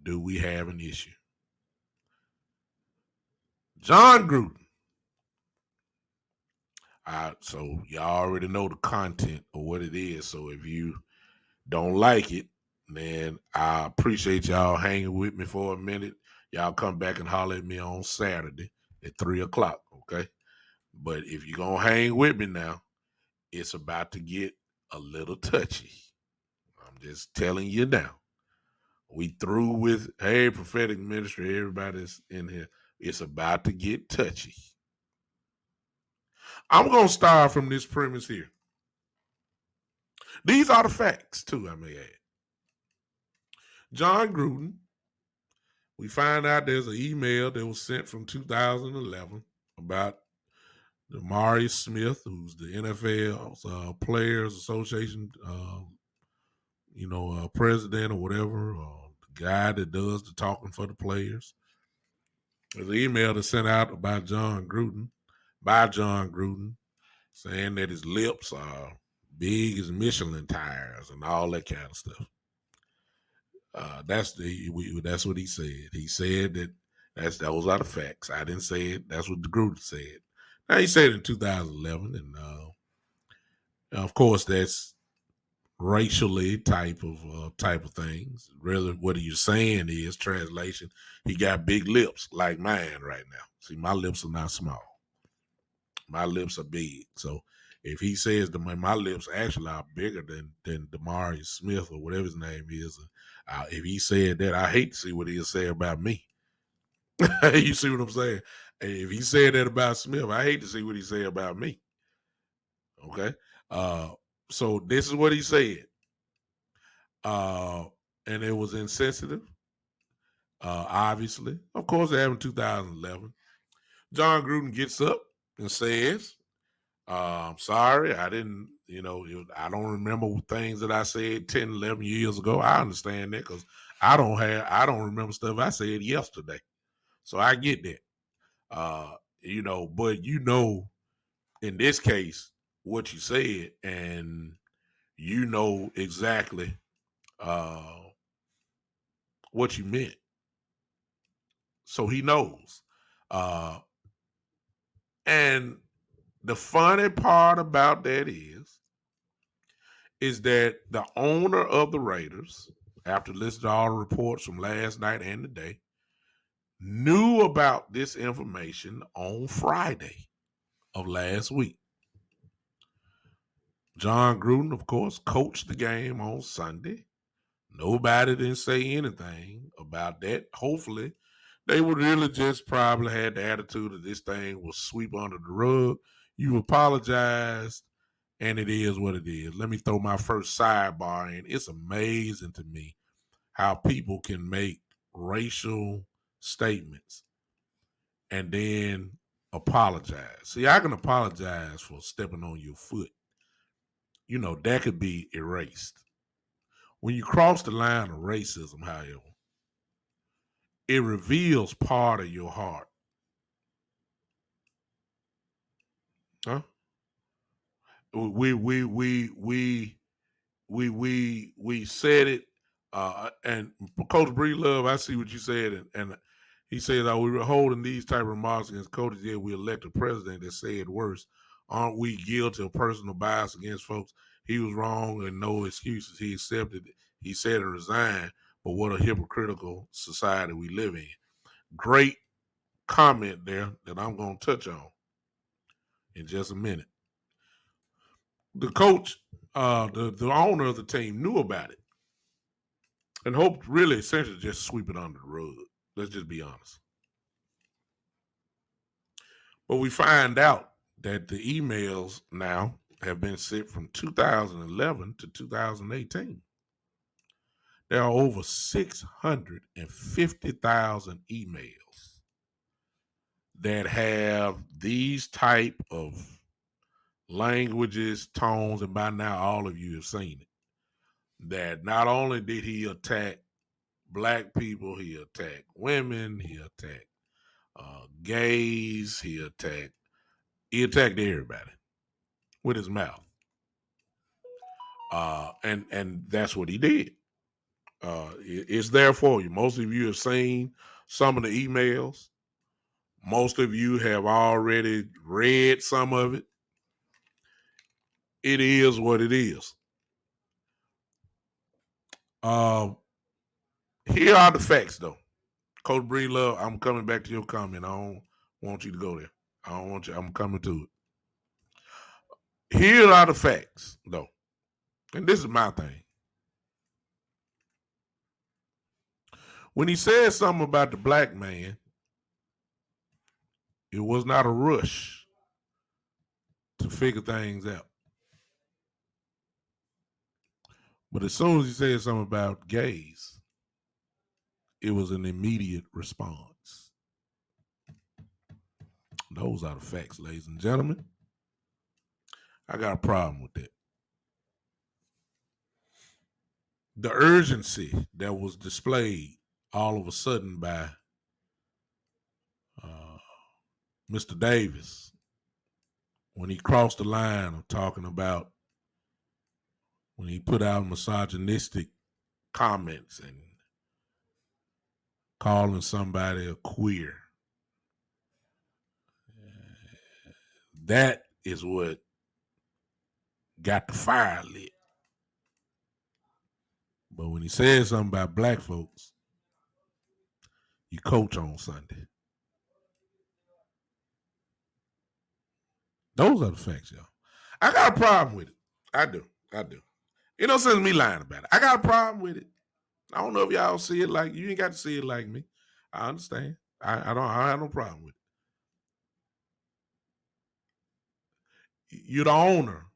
do we have an issue? Jon Gruden. So y'all already know the content of what it is. So if you don't like it, then I appreciate y'all hanging with me for a minute. Y'all come back and holler at me on Saturday at 3:00, okay? But if you're going to hang with me now, it's about to get a little touchy. I'm just telling you now. We through with, hey, prophetic ministry, everybody's in here. It's about to get touchy. I'm going to start from this premise here. These are the facts, too, I may add. Jon Gruden, we find out there's an email that was sent from 2011 about Demarius Smith, who's the NFL's Players Association, president or whatever, the guy that does the talking for the players. There's an email that's sent out by Jon Gruden, saying that his lips are big as Michelin tires and all that kind of stuff. That's what he said. He said that those are the facts. I didn't say it. That's what the Gruden said. Now he said it in 2011, and of course that's racially type of things. Really, what he's saying is translation. He got big lips like mine right now. See, my lips are not small. My lips are big. So if he says that my lips actually are bigger than Demarius Smith or whatever his name is, if he said that, I hate to see what he'll say about me. You see what I'm saying? If he said that about Smith, I hate to see what he say about me. Okay. So this is what he said. And it was insensitive. Obviously. Of course, it happened in 2011. Jon Gruden gets up and says, I'm sorry, I didn't, I don't remember things that I said 10, 11 years ago. I understand that because I don't remember stuff I said yesterday. So I get that. But in this case, what you said, and you know exactly what you meant. So he knows. And the funny part about that is that the owner of the Raiders, after listening to all the reports from last night and today, knew about this information on Friday of last week. Jon Gruden, of course, coached the game on Sunday. Nobody didn't say anything about that. Hopefully, they would really just probably had the attitude that this thing will sweep under the rug. You apologized, and it is what it is. Let me throw my first sidebar in. It's amazing to me how people can make racial statements and then apologize. See, I can apologize for stepping on your foot. That could be erased. When you cross the line of racism, however, it reveals part of your heart. Huh? We said it, and Coach Breedlove, I see what you said, and he says, we were holding these type of remarks against coaches, yet we elect a president that said worse. Aren't we guilty of personal bias against folks? He was wrong and no excuses. He accepted it. He said and resigned, but what a hypocritical society we live in. Great comment there that I'm going to touch on in just a minute. The coach, the owner of the team knew about it and hoped really essentially just sweep it under the rug. Let's just be honest. But we find out that the emails now have been sent from 2011 to 2018. There are over 650,000 emails that have these type of languages, tones, and by now all of you have seen it. That not only did he attack black people, he attacked women, he attacked gays, he attacked everybody with his mouth. And that's what he did. It's there for you. Most of you have seen some of the emails. Most of you have already read some of it. It is what it is. Here are the facts, though. Coach Breedlove, I'm coming back to your comment. I don't want you to go there. I don't want you. I'm coming to it. Here are the facts, though. And this is my thing. When he said something about the black man, it was not a rush to figure things out. But as soon as he said something about gays, it was an immediate response. Those are the facts, ladies and gentlemen. I got a problem with that. The urgency that was displayed all of a sudden by Mr. Davis when he crossed the line of talking about when he put out misogynistic comments and calling somebody a queer. That is what got the fire lit. But when he said something about black folks, you coach on Sunday. Those are the facts, y'all. I got a problem with it. I do. You know, since me lying about it. I got a problem with it. I don't know if y'all see it like you ain't got to see it like me. I understand. I have no problem with it. You're the owner.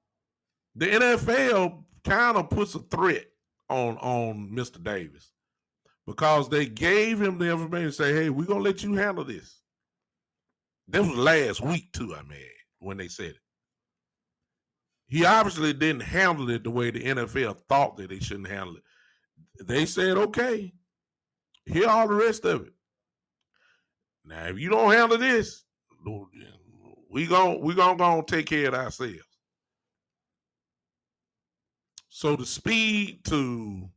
The NFL kind of puts a threat on Mr. Davis because they gave him the information to say, hey, we're going to let you handle this. This was last week, too, when they said it. He obviously didn't handle it the way the NFL thought that they shouldn't handle it. They said, okay, here all the rest of it. Now, if you don't handle this, we gonna take care of ourselves. So the speed to,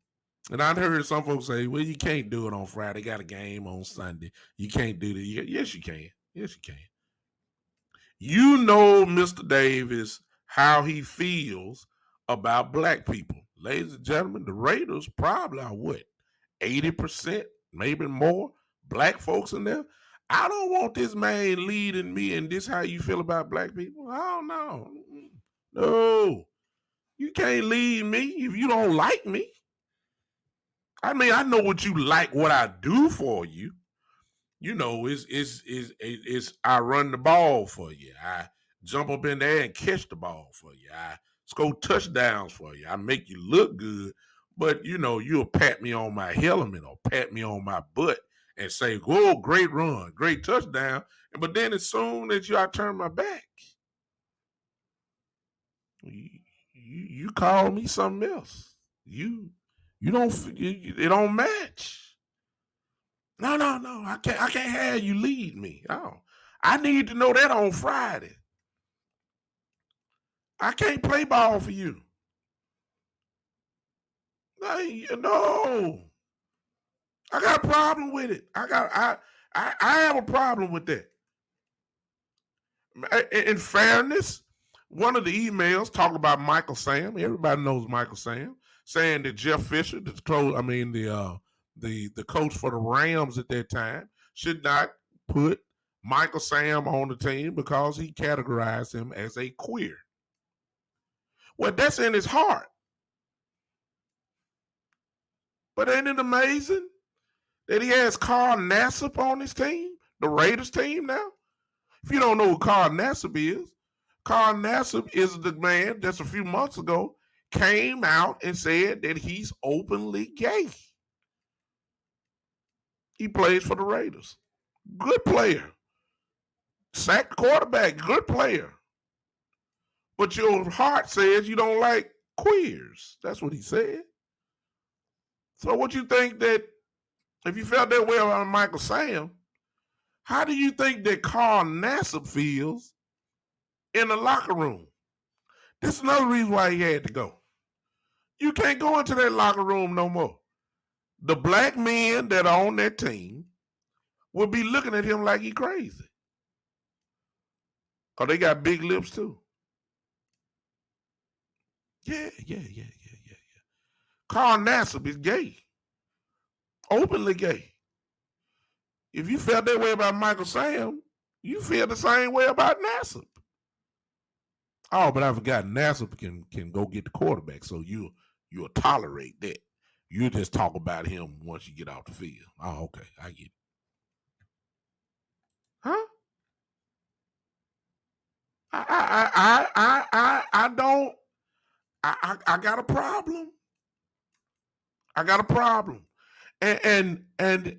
and I heard some folks say, well, you can't do it on Friday. Got a game on Sunday. You can't do that. Yes, you can. Yes, you can. You know, Mr. Davis, how he feels about black people. Ladies and gentlemen, the Raiders probably are what? 80%, maybe more, black folks in there. I don't want this man leading me, and this how you feel about black people. I don't know. No. You can't lead me if you don't like me. I mean, I know what you like, what I do for you. You know, it's I run the ball for you. I jump up in there and catch the ball for you. I score touchdowns for you. I make you look good. But, you know, you'll pat me on my helmet or pat me on my butt and say, whoa, great run, great touchdown. But then as soon as I turn my back, you call me something else. You don't, it don't match. No. I can't have you lead me. Oh, I need to know that on Friday. I can't play ball for you. No. I got a problem with it. I have a problem with that. In fairness, one of the emails talking about Michael Sam. Everybody knows Michael Sam, saying that Jeff Fisher, the coach for the Rams at that time, should not put Michael Sam on the team because he categorized him as a queer. Well, that's in his heart. But ain't it amazing that he has Carl Nassib on his team, the Raiders team now? If you don't know who Carl Nassib is the man that's a few months ago came out and said that he's openly gay. He plays for the Raiders. Good player. Sacked quarterback, good player. But your heart says you don't like queers. That's what he said. So what you think that, if you felt that way about Michael Sam, how do you think that Carl Nassib feels in the locker room? This is another reason why he had to go. You can't go into that locker room no more. the black men that are on that team will be looking at him like he crazy. Because they got big lips too. Yeah. Carl Nassib is gay. Openly gay. If you felt that way about Michael Sam, you feel the same way about Nassib. Oh, but I forgot Nassib can go get the quarterback, so you'll tolerate that. You just talk about him once you get off the field. Oh, okay, I get it. Huh? I don't. I got a problem. I got a problem. And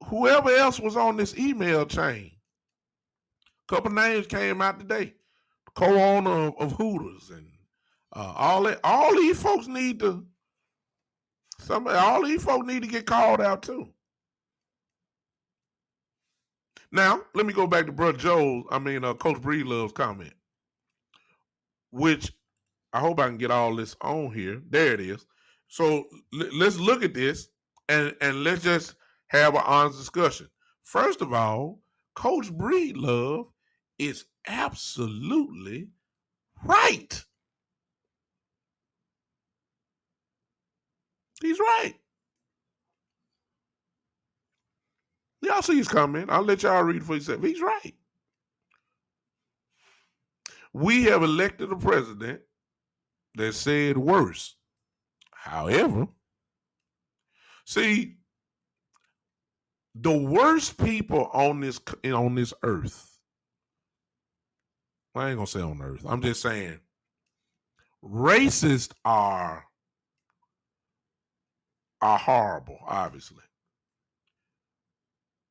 whoever else was on this email chain, a couple names came out today. Co-owner of Hooters and all that. All these folks need to. All these folks need to get called out too. Now, let me go back to Coach Breedlove's comment, which I hope I can get all this on here. There it is. So let's look at this and let's just have an honest discussion. First of all, Coach Breedlove is absolutely right. He's right. Y'all see his comment. I'll let y'all read it for yourself. He's right. We have elected a president that said worse. However, see, the worst people on this earth, I ain't gonna say on earth, I'm just saying racists are horrible, obviously.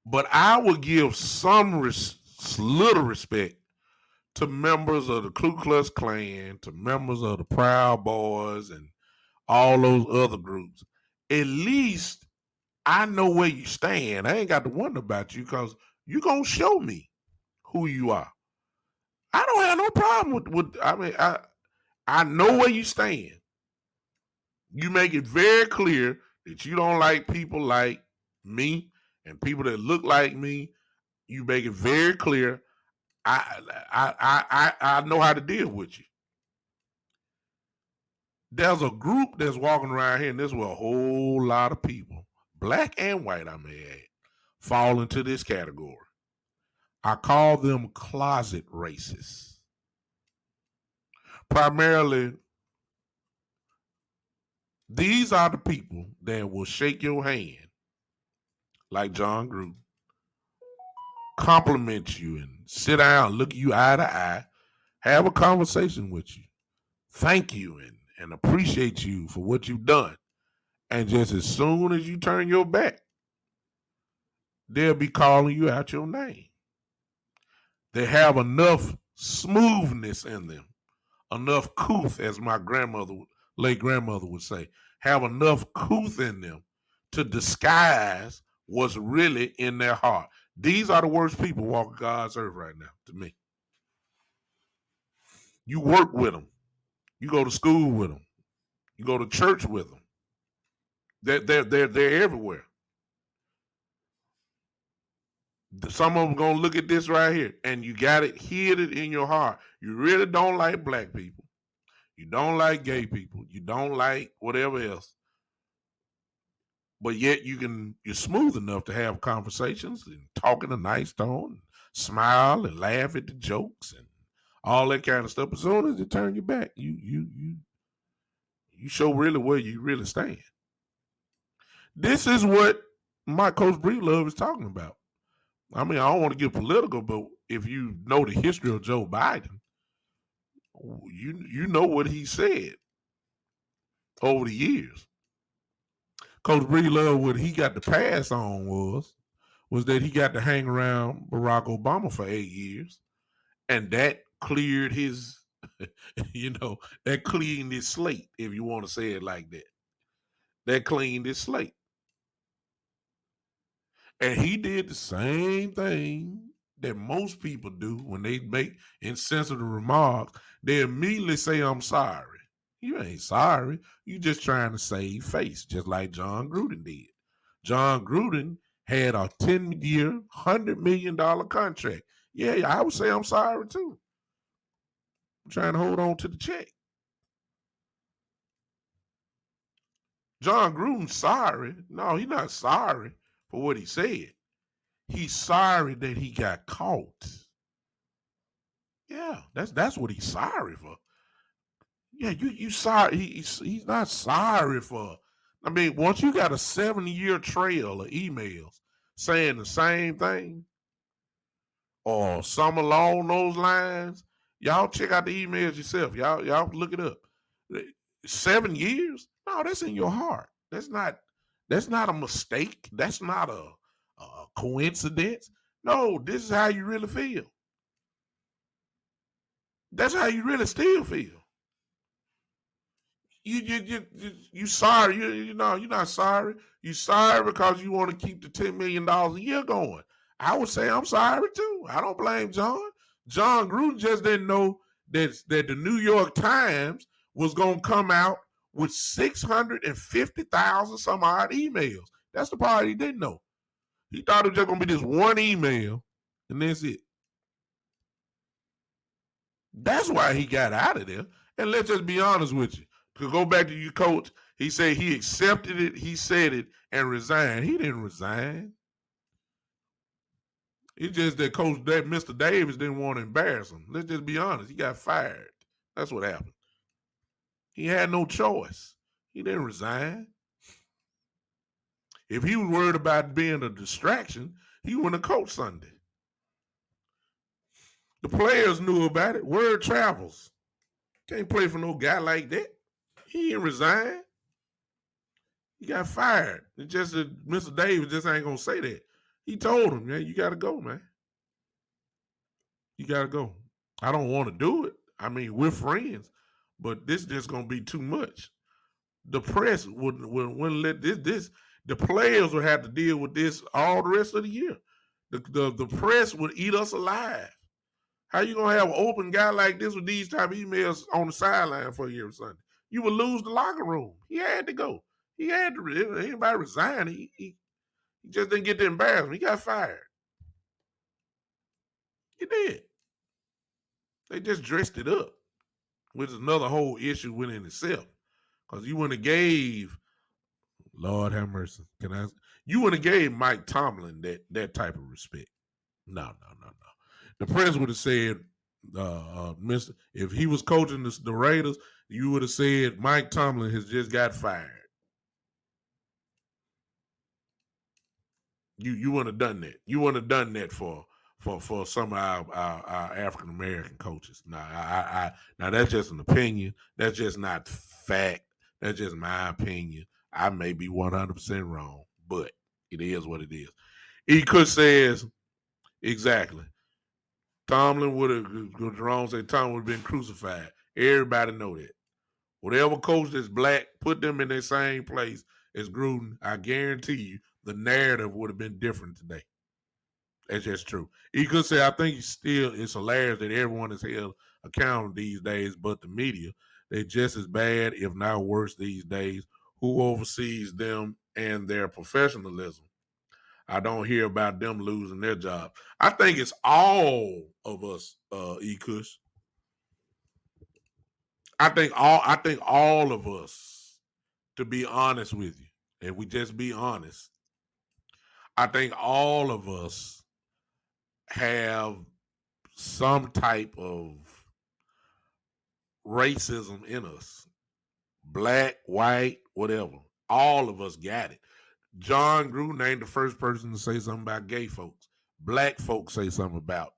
But I would give some little respect to members of the Ku Klux Klan, to members of the Proud Boys, and all those other groups. At least I know where you stand. I ain't got to wonder about you because you're going to show me who you are. I don't have no problem with I know where you stand. You make it very clear that you don't like people like me and people that look like me. You make it very clear. I know how to deal with you. There's a group that's walking around here, and there's where a whole lot of people, black and white, I may add, fall into this category. I call them closet racists. Primarily, these are the people that will shake your hand, like Jon Gruden, compliment you and sit down, look you eye to eye, have a conversation with you, thank you and appreciate you for what you've done. And just as soon as you turn your back, they'll be calling you out your name. They have enough smoothness in them, enough couth, as my late grandmother would say, have enough couth in them to disguise what's really in their heart. These are the worst people walking God's earth right now, to me. You work with them. You go to school with them. You go to church with them. They're everywhere. Some of them gonna look at this right here, and you got it hidden in your heart. You really don't like black people. You don't like gay people. You don't like whatever else. But yet you're smooth enough to have conversations and talk in a nice tone, and smile and laugh at the jokes and all that kind of stuff. As soon as you turn your back, you show really where you really stand. This is what my Coach Breedlove is talking about. I mean, I don't want to get political, but if you know the history of Joe Biden, you know what he said over the years. Coach Breedlove, what he got to pass on was that he got to hang around Barack Obama for 8 years, and that cleared his, that cleaned his slate, if you want to say it like that. That cleaned his slate. And he did the same thing that most people do when they make insensitive remarks. They immediately say, I'm sorry. You ain't sorry. You just trying to save face, just like Jon Gruden did. Jon Gruden had a 10-year, $100 million contract. Yeah, I would say I'm sorry too. I'm trying to hold on to the check. Jon Gruden's sorry. No, he's not sorry for what he said. He's sorry that he got caught. Yeah, that's what he's sorry for. Yeah, you sorry. He's not sorry for. I mean, once you got a 7-year trail of emails saying the same thing or some along those lines, y'all check out the emails yourself. Y'all look it up. 7 years? No, that's in your heart. That's not a mistake. That's not a coincidence. No, this is how you really feel. That's how you really still feel. You sorry. You're not sorry. You sorry because you want to keep the $10 million a year going. I would say I'm sorry too. I don't blame Jon. Jon Gruden just didn't know that the New York Times was gonna come out with 650,000 some odd emails. That's the part he didn't know. He thought it was just gonna be this one email, and that's it. That's why he got out of there. And let's just be honest with you. To go back to your coach, he said he accepted it, he said it, and resigned. He didn't resign. It's just that Mr. Davis didn't want to embarrass him. Let's just be honest. He got fired. That's what happened. He had no choice. He didn't resign. If he was worried about being a distraction, he wouldn't have coached Sunday. The players knew about it. Word travels. Can't play for no guy like that. He didn't resign. He got fired. It's just that Mr. Davis just ain't gonna say that. He told him, "Yeah, you gotta go, man. You gotta go." I don't want to do it. I mean, we're friends, but this just gonna be too much. The press wouldn't let this. The players would have to deal with this all the rest of the year. The press would eat us alive. How you gonna have an open guy like this with these type of emails on the sideline for you every Sunday? You would lose the locker room. He had to go. He had to. Anybody resign? He just didn't get the embarrassment. He got fired. He did. They just dressed it up, which is another whole issue within itself. Because you wouldn't have gave, Lord have mercy, you wouldn't have gave Mike Tomlin that type of respect. No. The press would have said, Mr. If he was coaching the Raiders, you would have said Mike Tomlin has just got fired. You wouldn't have done that. You wouldn't have done that for some of our African American coaches. Now that's just an opinion. That's just not fact. That's just my opinion. I may be 100% wrong, but it is what it is. He could says exactly. Tomlin would have. Jerome said Tomlin would have been crucified. Everybody know that. Whatever coach that's black, put them in their same place as Gruden. I guarantee you, the narrative would have been different today. That's just true. He could say, I think it's hilarious that everyone is held accountable these days, but the media, they're just as bad, if not worse, these days. Who oversees them and their professionalism? I don't hear about them losing their job. I think it's all of us, Kush. I think all of us, to be honest with you, if we just be honest, I think all of us have some type of racism in us. Black, white, whatever. All of us got it. Jon Gruden ain't the first person to say something about gay folks. Black folks say something about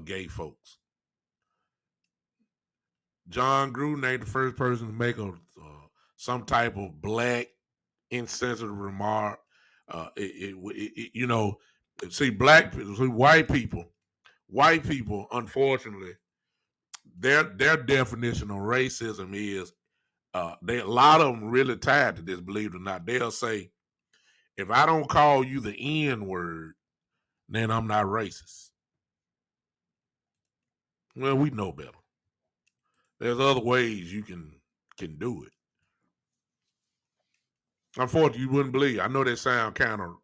gay folks. Jon Gruden ain't the first person to make some type of black insensitive remark. See, white people, unfortunately, their definition of racism is a lot of them really tied to this. Believe it or not, they'll say, if I don't call you the N word, then I'm not racist. Well, we know better. There's other ways you can do it. Unfortunately, you wouldn't believe. I know that sound kind of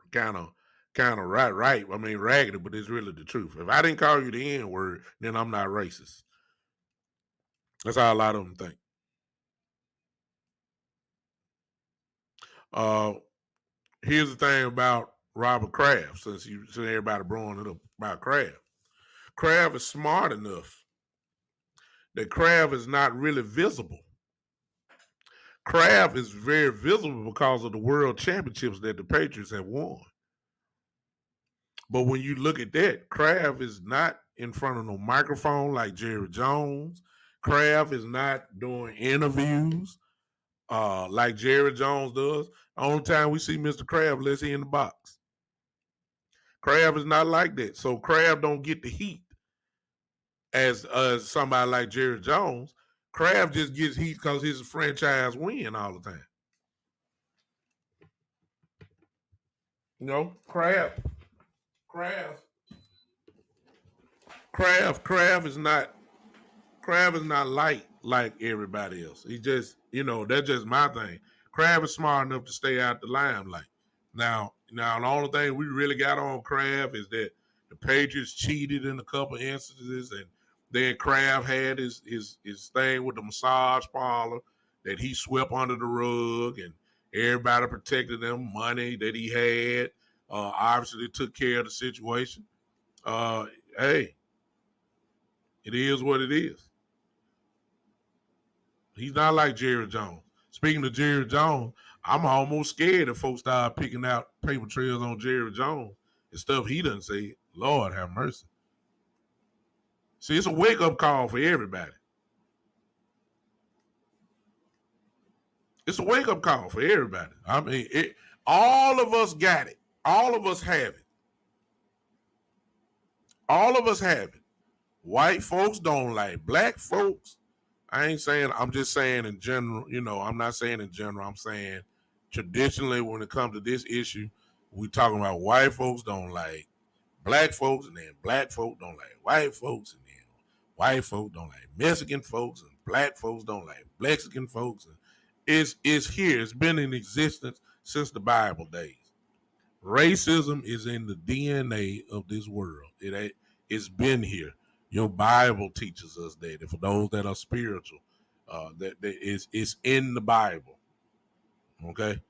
right. I mean, raggedy, but it's really the truth. If I didn't call you the N word, then I'm not racist. That's how a lot of them think. Uh, Here's the thing about Robert Kraft, since everybody blowing it up about Kraft. Kraft is smart enough that Kraft is not really visible. Kraft is very visible because of the world championships that the Patriots have won. But when you look at that, Kraft is not in front of no microphone like Jerry Jones. Kraft is not doing interviews like Jerry Jones does. The only time we see Mr. Kraft, let's see in the box. Kraft is not like that. So Kraft don't get the heat as somebody like Jerry Jones. Kraft just gets heat because he's a franchise win all the time. You know, Kraft is not like everybody else. He just, that's just my thing. Kraft is smart enough to stay out the limelight. Now, the only thing we really got on Kraft is that the Patriots cheated in a couple instances, and then Kraft had his thing with the massage parlor that he swept under the rug, and everybody protected them money that he had. Obviously, took care of the situation. Hey, it is what it is. He's not like Jerry Jones. Speaking of Jerry Jones, I'm almost scared if folks start picking out paper trails on Jerry Jones and stuff he doesn't say. Lord have mercy. See, it's a wake up call for everybody. It's a wake up call for everybody. I mean, all of us got it. All of us have it. All of us have it. White folks don't like black folks. I'm just saying in general, I'm not saying in general, I'm saying traditionally when it comes to this issue, we talking about white folks don't like black folks, and then black folks don't like white folks, and then white folks don't like Mexican folks, and black folks don't like Mexican folks. And it's here. It's been in existence since the Bible days. Racism is in the DNA of this world. It's been here. Your Bible teaches us that. And for those that are spiritual, that it's in the Bible. Okay,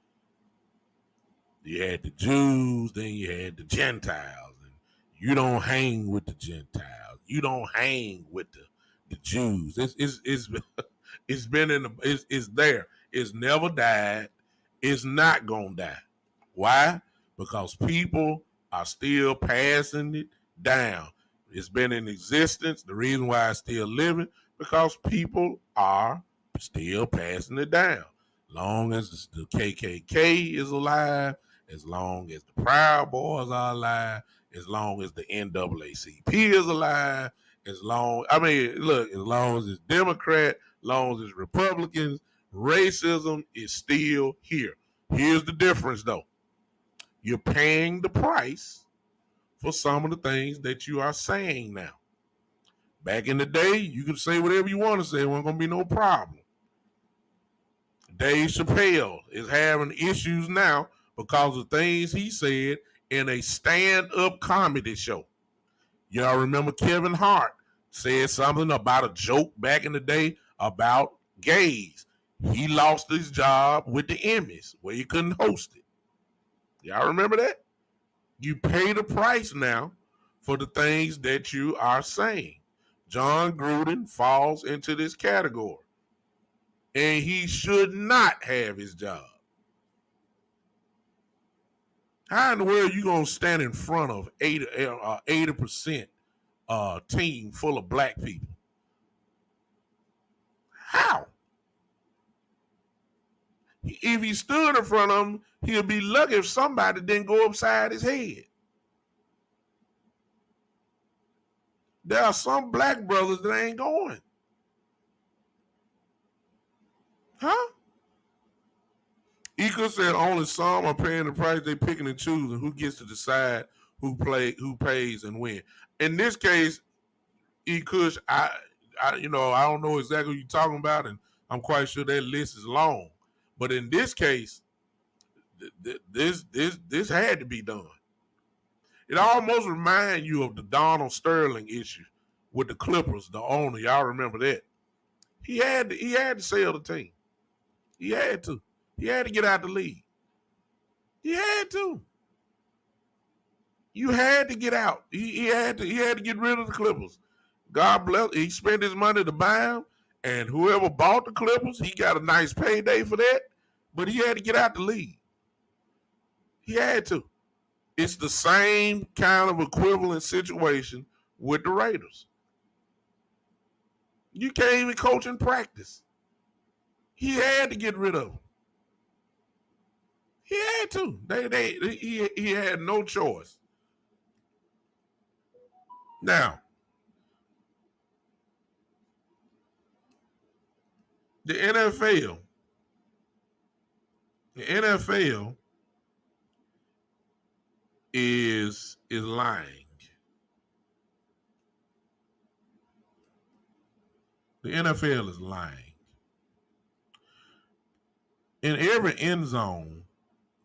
you had the Jews, then you had the Gentiles, and you don't hang with the Gentiles. You don't hang with the Jews. It's been in it's there. It's never died. It's not gonna die. Why? Because people are still passing it down. It's been in existence. The reason why it's still living, because people are still passing it down. Long as the KKK is alive, as long as the Proud Boys are alive, as long as the NAACP is alive, as long as it's Democrat, as long as it's Republicans, racism is still here. Here's the difference though. You're paying the price for some of the things that you are saying now. Back in the day, you could say whatever you want to say. There wasn't going to be no problem. Dave Chappelle is having issues now because of things he said in a stand-up comedy show. Y'all remember Kevin Hart said something about a joke back in the day about gays. He lost his job with the Emmys where he couldn't host it. Y'all remember that? You pay the price now for the things that you are saying. Jon Gruden falls into this category. And he should not have his job. How in the world are you going to stand in front of 80% team full of black people? How? If he stood in front of them, he'll be lucky if somebody didn't go upside his head. There are some black brothers that ain't going. Huh? Eco said only some are paying the price. They picking and choosing who gets to decide who pays and when. In this case, I don't know exactly what you're talking about, and I'm quite sure that list is long. But in this case, this had to be done. It almost reminds you of the Donald Sterling issue with the Clippers, the owner. Y'all remember that? He had to sell the team. He had to. He had to get out the league. He had to. You had to get out. He had to get rid of the Clippers. God bless. He spent his money to buy them, and whoever bought the Clippers, he got a nice payday for that. But he had to get out the league. He had to. It's the same kind of equivalent situation with the Raiders. You can't even coach in practice. He had to get rid of them. He had to. He had no choice. Now, the NFL, the NFL is lying. The NFL is lying. In every end zone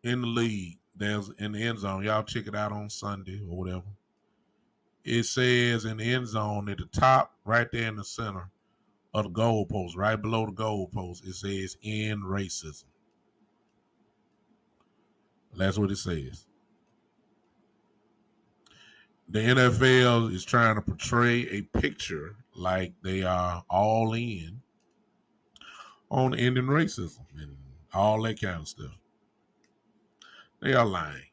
in the league, there's in the end zone. Y'all check it out on Sunday or whatever. It says in the end zone at the top, right there in the center of the goalpost, right below the goalpost, it says "End racism." That's what it says. The NFL is trying to portray a picture like they are all in on ending racism and all that kind of stuff. They are lying.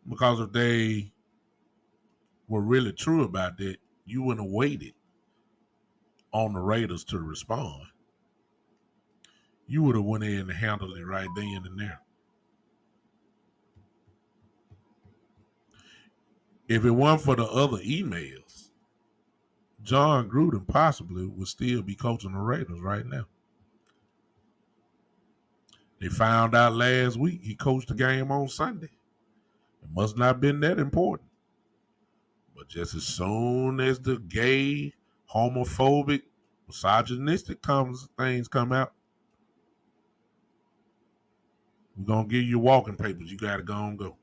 Because if they were really true about that, you wouldn't have waited on the Raiders to respond. You would have went in and handled it right then and there. If it weren't for the other emails, Jon Gruden possibly would still be coaching the Raiders right now. They found out last week he coached the game on Sunday. It must not have been that important. But just as soon as the gay, homophobic, misogynistic things come out, we're going to give you walking papers. You got to go and go.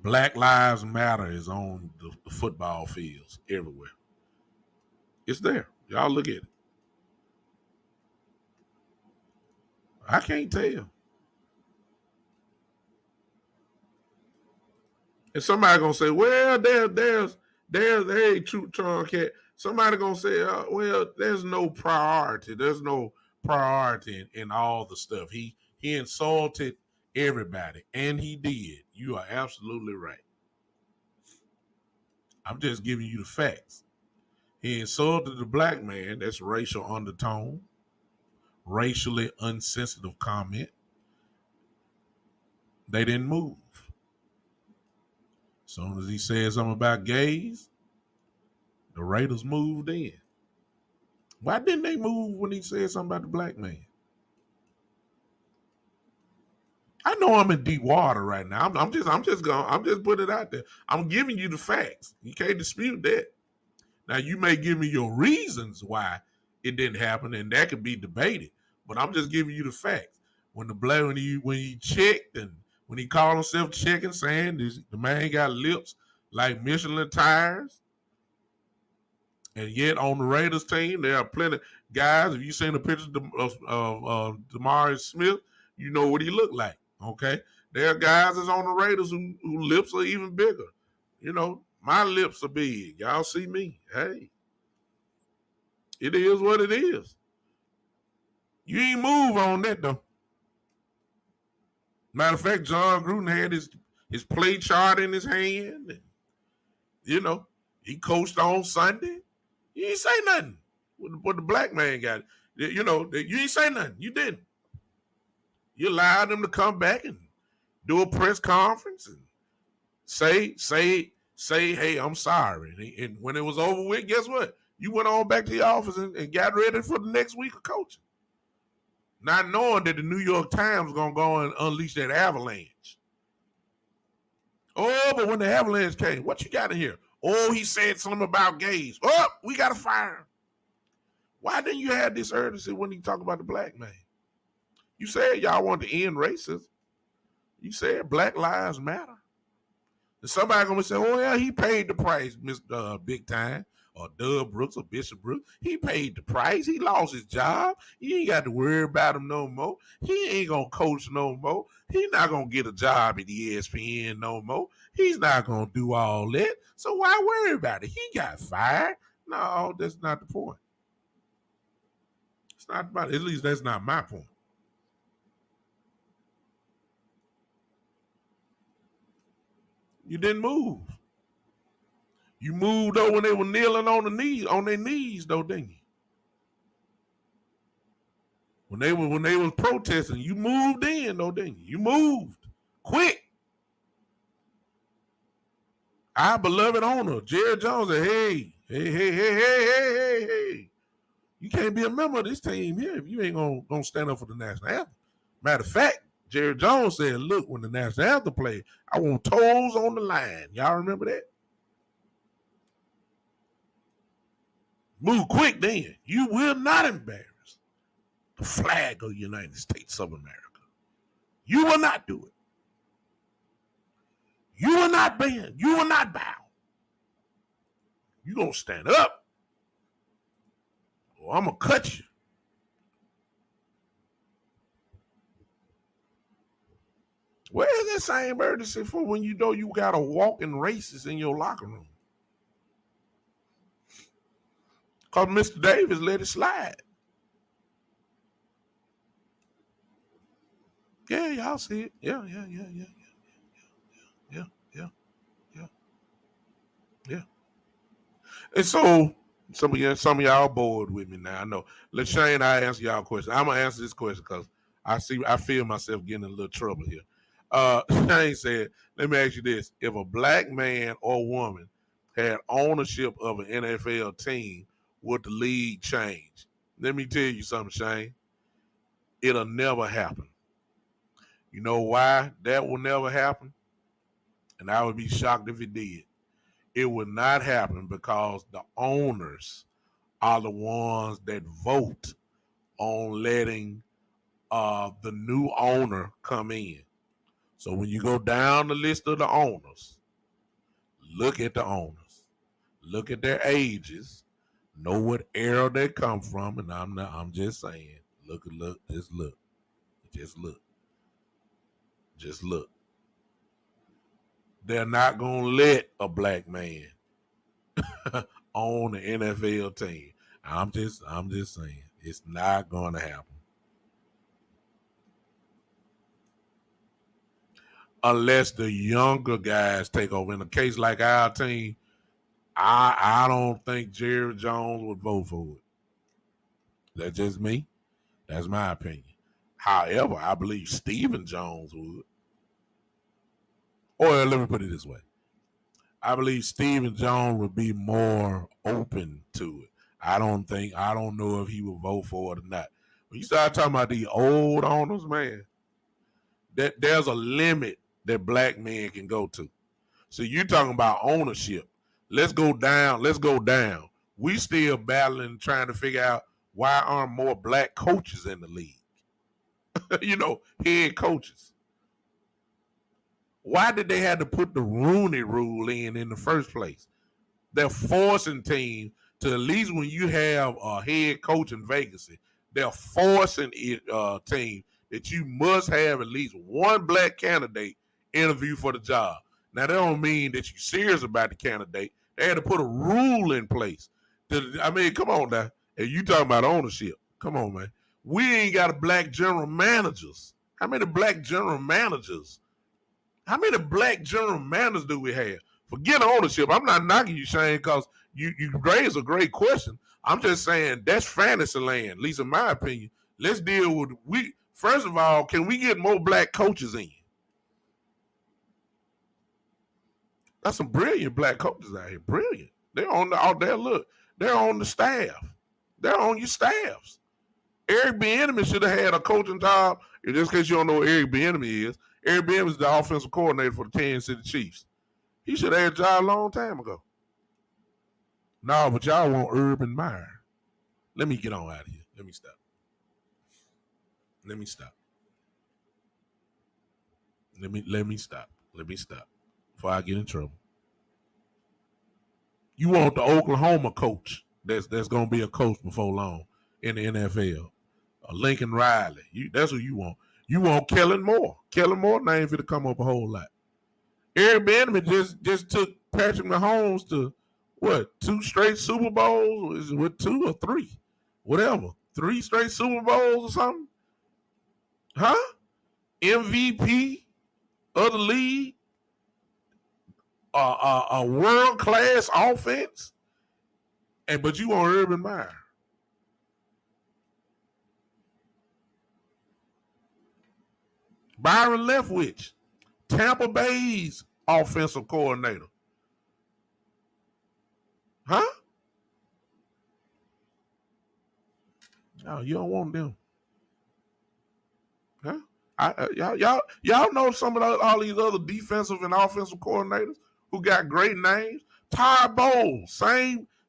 Black Lives Matter is on the football fields everywhere. It's there. Y'all look at it. I can't tell. And somebody gonna say, well, there's hey, Tron Cat. Somebody gonna say, well, there's no priority. There's no priority in all the stuff. He insulted everybody, and he did. You are absolutely right. I'm just giving you the facts. He insulted the black man. That's racial undertone, racially unsensitive comment. They didn't move. As soon as he said something about gays, the Raiders moved in. Why didn't they move when he said something about the black man? I know I'm in deep water right now. I'm just putting it out there. I'm giving you the facts. You can't dispute that. Now you may give me your reasons why it didn't happen, and that could be debated. But I'm just giving you the facts. When he checked and when he called himself checking, saying the man got lips like Michelin tires, and yet on the Raiders team there are plenty guys. If you seen the pictures of Demarius Smith, you know what he looked like. Okay, there are guys that's on the Raiders who lips are even bigger. You know, my lips are big. Y'all see me? Hey, it is what it is. You ain't move on that though. Matter of fact, Jon Gruden had his play chart in his hand. And, you know, he coached on Sunday. You ain't say nothing. What the black man got. You know, you ain't say nothing. You didn't. You allowed him to come back and do a press conference and say, hey, I'm sorry. And when it was over with, guess what? You went on back to your office and got ready for the next week of coaching. Not knowing that the New York Times was going to go and unleash that avalanche. Oh, but when the avalanche came, what you got in here? Oh, he said something about gays. Oh, we got to fire him. Why didn't you have this urgency when you talk about the black man? You said y'all want to end racism. You said Black Lives Matter. And somebody gonna say, "Oh yeah, he paid the price, Mr. Big Time, or Dub Brooks or Bishop Brooks. He paid the price. He lost his job. You ain't got to worry about him no more. He ain't gonna coach no more. He not gonna get a job at ESPN no more. He's not gonna do all that. So why worry about it? He got fired. No, that's not the point. It's not about it. At least that's not my point. You didn't move. You moved though when they were kneeling on their knees though, didn't you? When they was protesting, you moved in though, didn't you? You moved quick. Our beloved owner, Jerry Jones, said, hey. You can't be a member of this team here if you ain't gonna stand up for the national anthem. Matter of fact, Jerry Jones said, look, when the national anthem played, I want toes on the line. Y'all remember that? Move quick then. You will not embarrass the flag of the United States of America. You will not do it. You will not bend. You will not bow. You gonna stand up, or I'm gonna cut you. Where is that same urgency for when you know you got a walking racist in your locker room? Because Mr. Davis let it slide. Yeah, y'all see it. Yeah. Yeah. And so some of y'all bored with me now. I know. LaShane, I answer y'all a question. I'm gonna answer this question because I feel myself getting in a little trouble here. Shane said, let me ask you this. If a black man or woman had ownership of an NFL team, would the league change? Let me tell you something, Shane. It'll never happen. You know why that will never happen? And I would be shocked if it did. It would not happen because the owners are the ones that vote on letting the new owner come in. So when you go down the list of the owners, look at the owners, look at their ages, know what era they come from, and I'm just saying, just look. They're not gonna let a black man own the NFL team. I'm just saying, it's not gonna happen. Unless the younger guys take over. In a case like our team, I don't think Jerry Jones would vote for it. That's just me. That's my opinion. However, I believe Stephen Jones would. Or let me put it this way. I believe Stephen Jones would be more open to it. I don't know if he would vote for it or not. When you start talking about the old owners, man, there's a limit that black men can go to. So you're talking about ownership. Let's go down. We still battling, trying to figure out why aren't more black coaches in the league? Head coaches. Why did they have to put the Rooney Rule in the first place? They're forcing teams to, at least when you have a head coach in vacancy, they're forcing it team that you must have at least one black candidate interview for the job. Now that don't mean that you're serious about the candidate. They had to put a rule in place. Come on now. And you talking about ownership. Come on, man. We ain't got a black general managers. How many black general managers? How many black general managers do we have? Forget ownership. I'm not knocking you, Shane, because you raise a great question. I'm just saying that's fantasy land, at least in my opinion. Let's deal with first of all, can we get more black coaches in? That's some brilliant black coaches out here. Brilliant. They're on they're on the staff. They're on your staffs. Eric Bieniemy should have had a coaching job. In this case, you don't know what Eric Bieniemy is. Eric Bieniemy is the offensive coordinator for the Kansas City Chiefs. He should have had a job a long time ago. No, but y'all want Urban Meyer. Let me get on out of here. Let me stop. Let me stop. Let me stop. Let me stop before I get in trouble. You want the Oklahoma coach that's gonna be a coach before long in the NFL. Lincoln Riley. That's who you want. You want Kellen Moore. Kellen Moore name for to come up a whole lot. Eric Benjamin just took Patrick Mahomes to what, 2 straight Super Bowls? Is it with 2 or 3? Whatever. 3 straight Super Bowls or something? Huh? MVP of the league? A world class offense? But you want Urban Meyer. Byron Leftwich, Tampa Bay's offensive coordinator. Huh? No, you don't want them. Huh? Y'all know some of all these other defensive and offensive coordinators who got great names. Todd Bowles,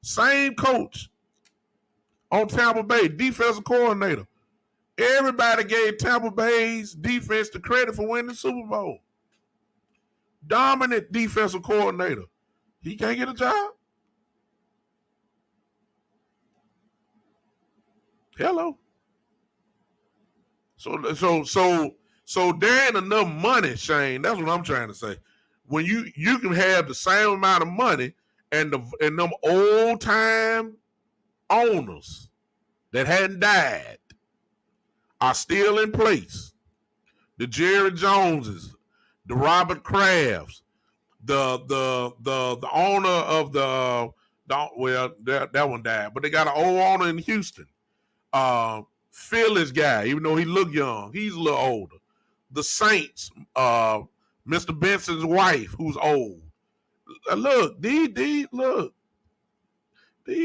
same coach on Tampa Bay, defensive coordinator. Everybody gave Tampa Bay's defense the credit for winning the Super Bowl. Dominant defensive coordinator. He can't get a job. Hello. So there ain't enough money, Shane. That's what I'm trying to say. When you can have the same amount of money and them old time owners that hadn't died are still in place. The Jerry Joneses, the Robert Krafts, the owner of that one died, but they got an old owner in Houston. Phillies guy, even though he looked young, he's a little older. The Saints, Mr. Benson's wife, who's old. Look, these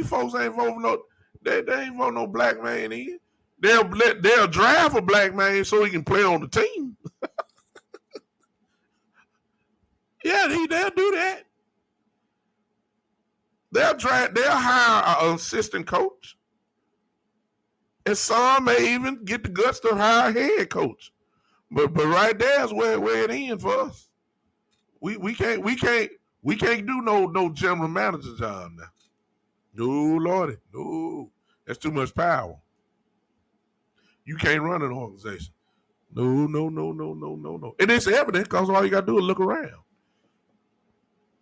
folks ain't voting no. They ain't voting no black man in. They'll draft a black man so he can play on the team. Yeah, they'll do that. They'll hire an assistant coach. And some may even get the guts to hire a head coach. But right there is where it ends for us. We can't do no general manager job now. No, Lordy, no. That's too much power. You can't run an organization. No. And it's evident because all you gotta do is look around.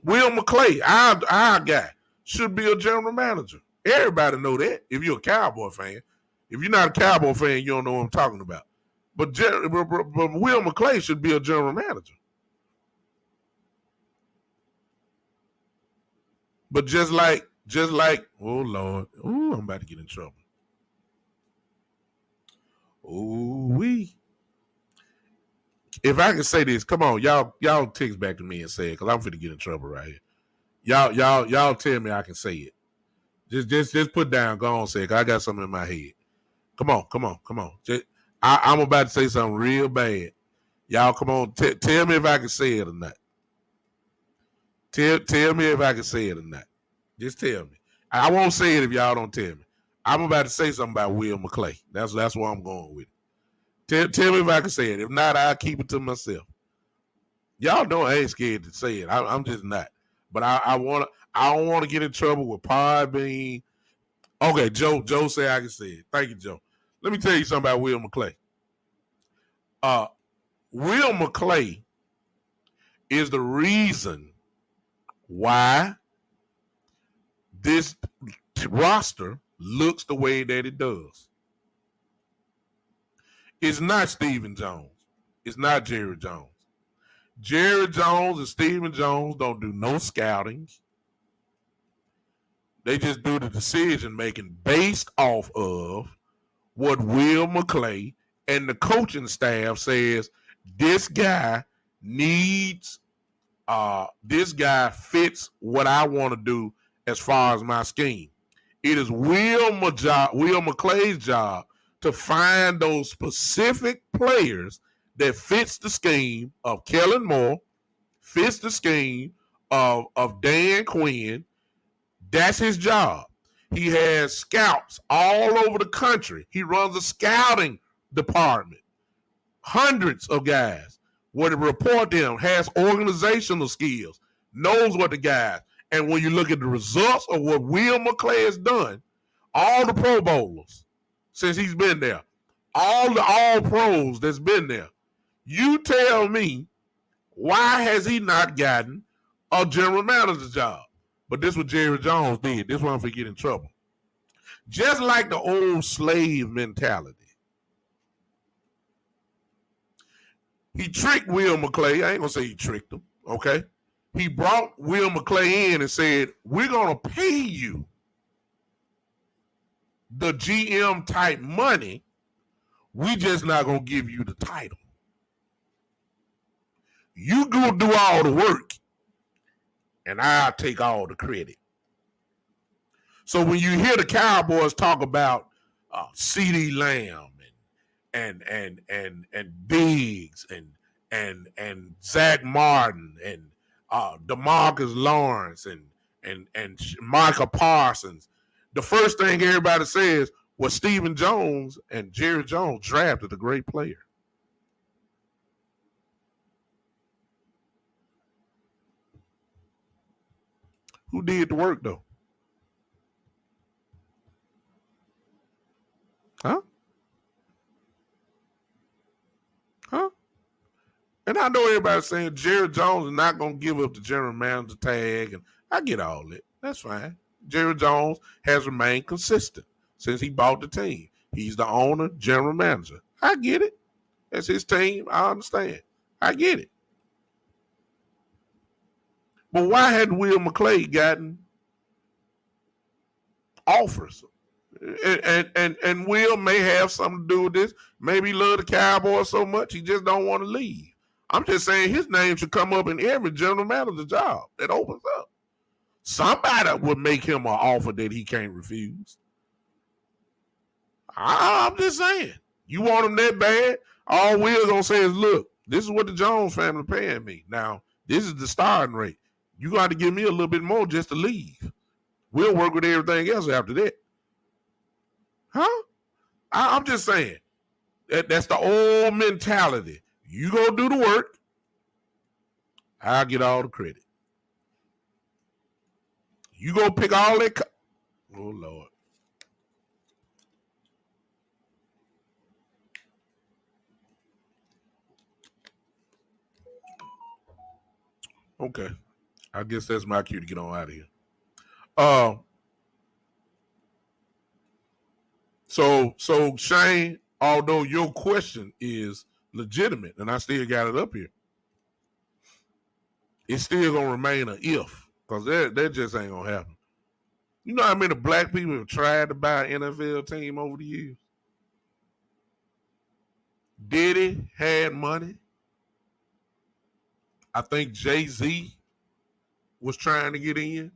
Will McClay, our guy, should be a general manager. Everybody know that if you're a Cowboy fan. If you're not a Cowboy fan, you don't know what I'm talking about. But Will McClay should be a general manager. But just like, oh Lord, I'm about to get in trouble. If I can say this, come on, y'all text back to me and say it, because I'm finna get in trouble right here. Y'all tell me I can say it. Just put down, go on, say it, 'cause I got something in my head. Come on. I'm about to say something real bad. Y'all, come on, tell me if I can say it or not. Tell me if I can say it or not. Just tell me. I won't say it if y'all don't tell me. I'm about to say something about Will McClay. That's where I'm going with it. Tell me if I can say it. If not, I'll keep it to myself. Y'all know I ain't scared to say it. I'm just not. But I don't want to get in trouble with Podbean. Okay, Joe said I can say it. Thank you, Joe. Let me tell you something about Will McClay. Will McClay is the reason why this roster looks the way that it does. It's not Stephen Jones. It's not Jerry Jones. Jerry Jones and Stephen Jones don't do no scouting. They just do the decision making based off of what Will McClay and the coaching staff says. This guy fits what I want to do as far as my scheme. It is Will McClay's job to find those specific players that fits the scheme of Kellen Moore, fits the scheme of Dan Quinn, That's his job. He has scouts all over the country. He runs a scouting department. Hundreds of guys. What to report them, has organizational skills, knows what the guys. And when you look at the results of what Will McClay has done, all the Pro Bowlers since he's been there, all the All Pros that's been there, you tell me, why has he not gotten a general manager job? But this is what Jerry Jones did. This one for get in trouble. Just like the old slave mentality. He tricked Will McClay. I ain't gonna say he tricked him, okay? He brought Will McClay in and said, we're gonna pay you the GM type money. We just not gonna give you the title. You go do all the work, and I'll take all the credit. So when you hear the Cowboys talk about CeeDee Lamb and Diggs and Zach Martin and DeMarcus Lawrence and Micah Parsons, the first thing everybody says was Stephen Jones and Jerry Jones drafted a great player. Who did the work though? Huh? And I know everybody's saying Jerry Jones is not going to give up the general manager tag, and I get all that. That's fine. Jerry Jones has remained consistent since he bought the team. He's the owner, general manager. I get it. That's his team. I understand. I get it. But why hadn't Will McClay gotten offers? And Will may have something to do with this. Maybe he loves the Cowboys so much he just don't want to leave. I'm just saying his name should come up in every general manager job that opens up. Somebody would make him an offer that he can't refuse. I'm just saying. You want him that bad? All Will's gonna say is, look, this is what the Jones family paying me. Now, this is the starting rate. You got to give me a little bit more just to leave. We'll work with everything else after that. Huh? I'm just saying. That's the old mentality. You go do the work, I'll get all the credit. You go pick all that. Oh, Lord. Okay. I guess that's my cue to get on out of here. So Shane, although your question is legitimate, and I still got it up here, it's still gonna remain an if, because that just ain't gonna happen. You know how many black people have tried to buy an NFL team over the years? Diddy had money. I think Jay-Z was trying to get in.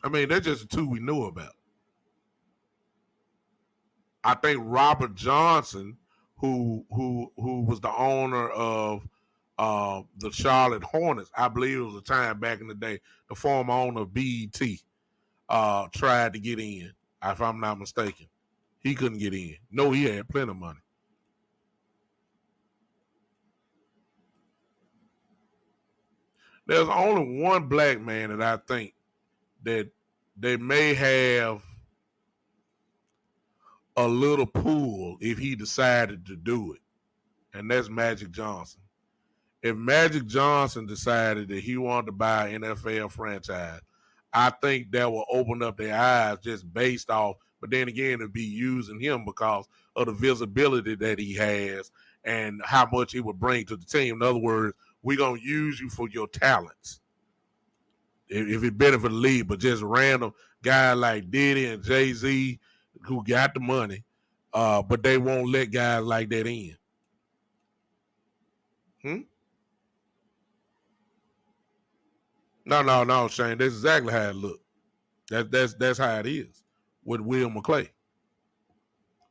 I mean, that's just the two we knew about. I think Robert Johnson, who was the owner of the Charlotte Hornets, I believe it was a time back in the day, the former owner of BET, tried to get in, if I'm not mistaken. He couldn't get in. No, he had plenty of money. There's only one black man that I think that they may have a little pull if he decided to do it, and that's Magic Johnson. If Magic Johnson decided that he wanted to buy an NFL franchise, I think that will open up their eyes just based off, but then again, it'd be using him because of the visibility that he has and how much he would bring to the team. In other words, we're going to use you for your talents. If it benefit the league, but just random guy like Diddy and Jay-Z who got the money, but they won't let guys like that in. No, Shane. That's exactly how it looked. That's how it is with Will McClay.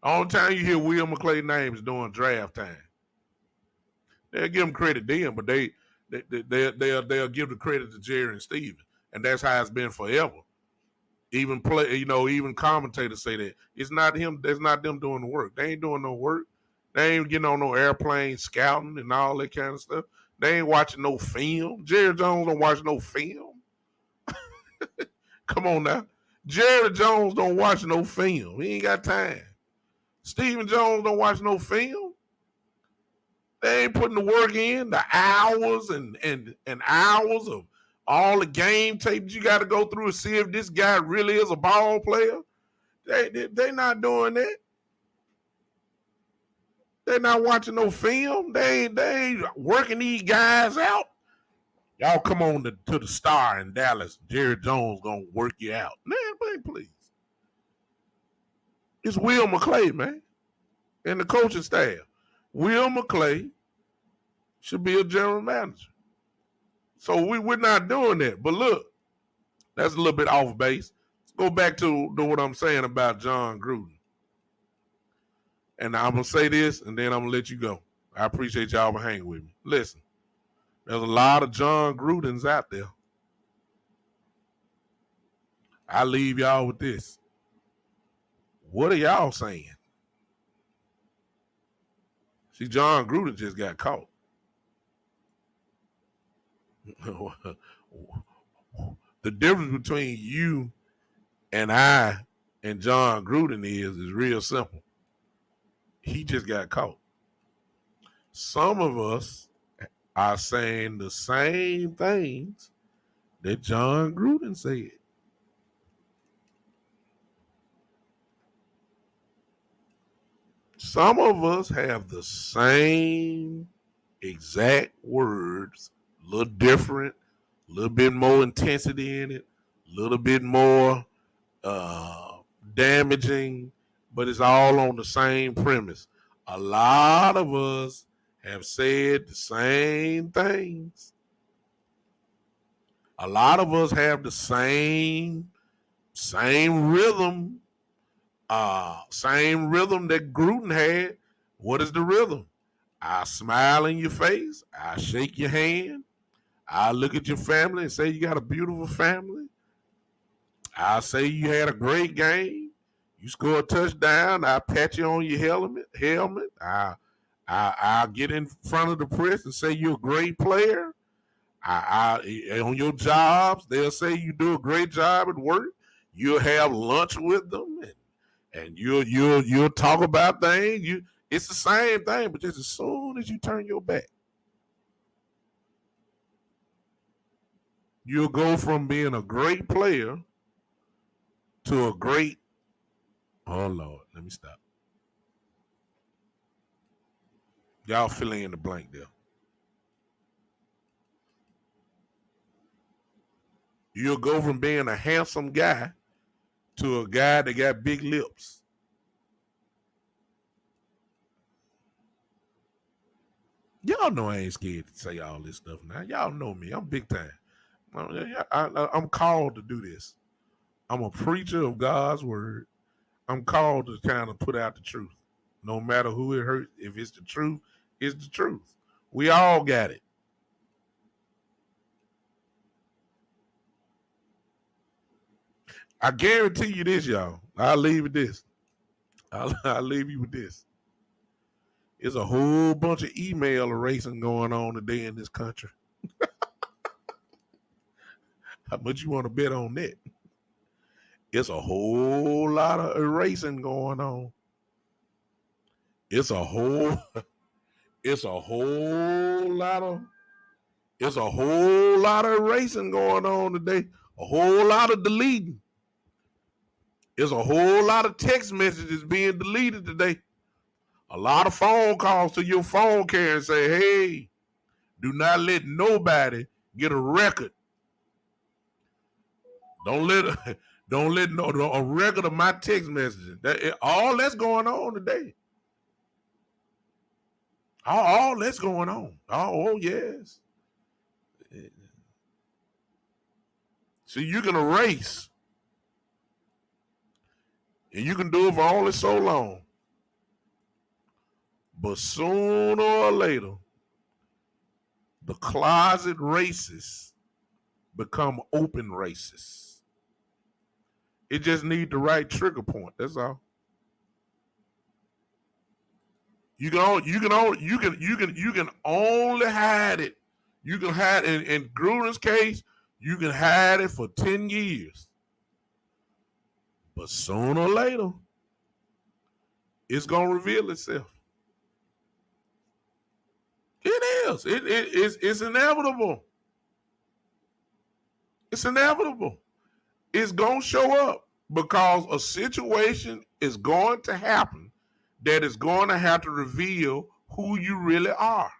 Only time you hear Will McClay names during draft time. They'll give him credit then, but they'll give the credit to Jerry and Steven. and that's how it's been forever. Even even commentators say that it's not him. That's not them doing the work. They ain't doing no work. They ain't getting on no airplane scouting and all that kind of stuff. They ain't watching no film. Jerry Jones don't watch no film. Come on now. Jerry Jones don't watch no film. He ain't got time. Stephen Jones don't watch no film. They ain't putting the work in, the hours and hours of all the game tape that you got to go through to see if this guy really is a ball player. They not doing that. They're not watching no film. They ain't working these guys out. Y'all come on to the Star in Dallas. Jerry Jones gonna work you out. Man, please. It's Will McClay, man, and the coaching staff. Will McClay should be a general manager. So we're not doing that. But look, that's a little bit off base. Let's go back to what I'm saying about Jon Gruden. And I'm going to say this, and then I'm going to let you go. I appreciate y'all for hanging with me. Listen, there's a lot of Jon Grudens out there. I leave y'all with this. What are y'all saying? See, Jon Gruden just got caught. The difference between you and I and Jon Gruden is real simple. He just got caught. Some of us are saying the same things that Jon Gruden said. Some of us have the same exact words, a little different, a little bit more intensity in it, a little bit more damaging, but it's all on the same premise. A lot of us have said the same things. A lot of us have the same rhythm, same rhythm that Gruden had. What is the rhythm? I smile in your face. I shake your hand. I look at your family and say you got a beautiful family. I say you had a great game. You score a touchdown. I pat you on your helmet. I'll get in front of the press and say you're a great player. I on your jobs, they'll say you do a great job at work. You'll have lunch with them, and you'll talk about things. It's the same thing, but just as soon as you turn your back, you'll go from being a great player to a great. Oh Lord, let me stop. Y'all fill in the blank there. You'll go from being a handsome guy to a guy that got big lips. Y'all know I ain't scared to say all this stuff now. Y'all know me. I'm big time. I'm called to do this. I'm a preacher of God's word. I'm called to kind of put out the truth. No matter who it hurts, if it's the truth, it's the truth. We all got it. I guarantee you this, y'all. I'll leave with this. I'll leave you with this. There's a whole bunch of email erasing going on today in this country. How much you want to bet on that? It's a whole lot of erasing going on. It's a whole it's a whole lot of erasing going on today. A whole lot of deleting. There's a whole lot of text messages being deleted today. A lot of phone calls to your phone carrier and say, hey, do not let nobody get a record. Don't let a record of my text messages. All that's going on today. All that's going on. Oh yes. See, you can erase, and you can do it for only so long. But sooner or later, the closet racists become open racist. It just need the right trigger point. That's all. You can only hide it. You can hide in Gruden's case. You can hide it for 10 years, but sooner or later, it's gonna reveal itself. It is. It's inevitable. It's inevitable. It's gonna show up because a situation is going to happen that is going to have to reveal who you really are.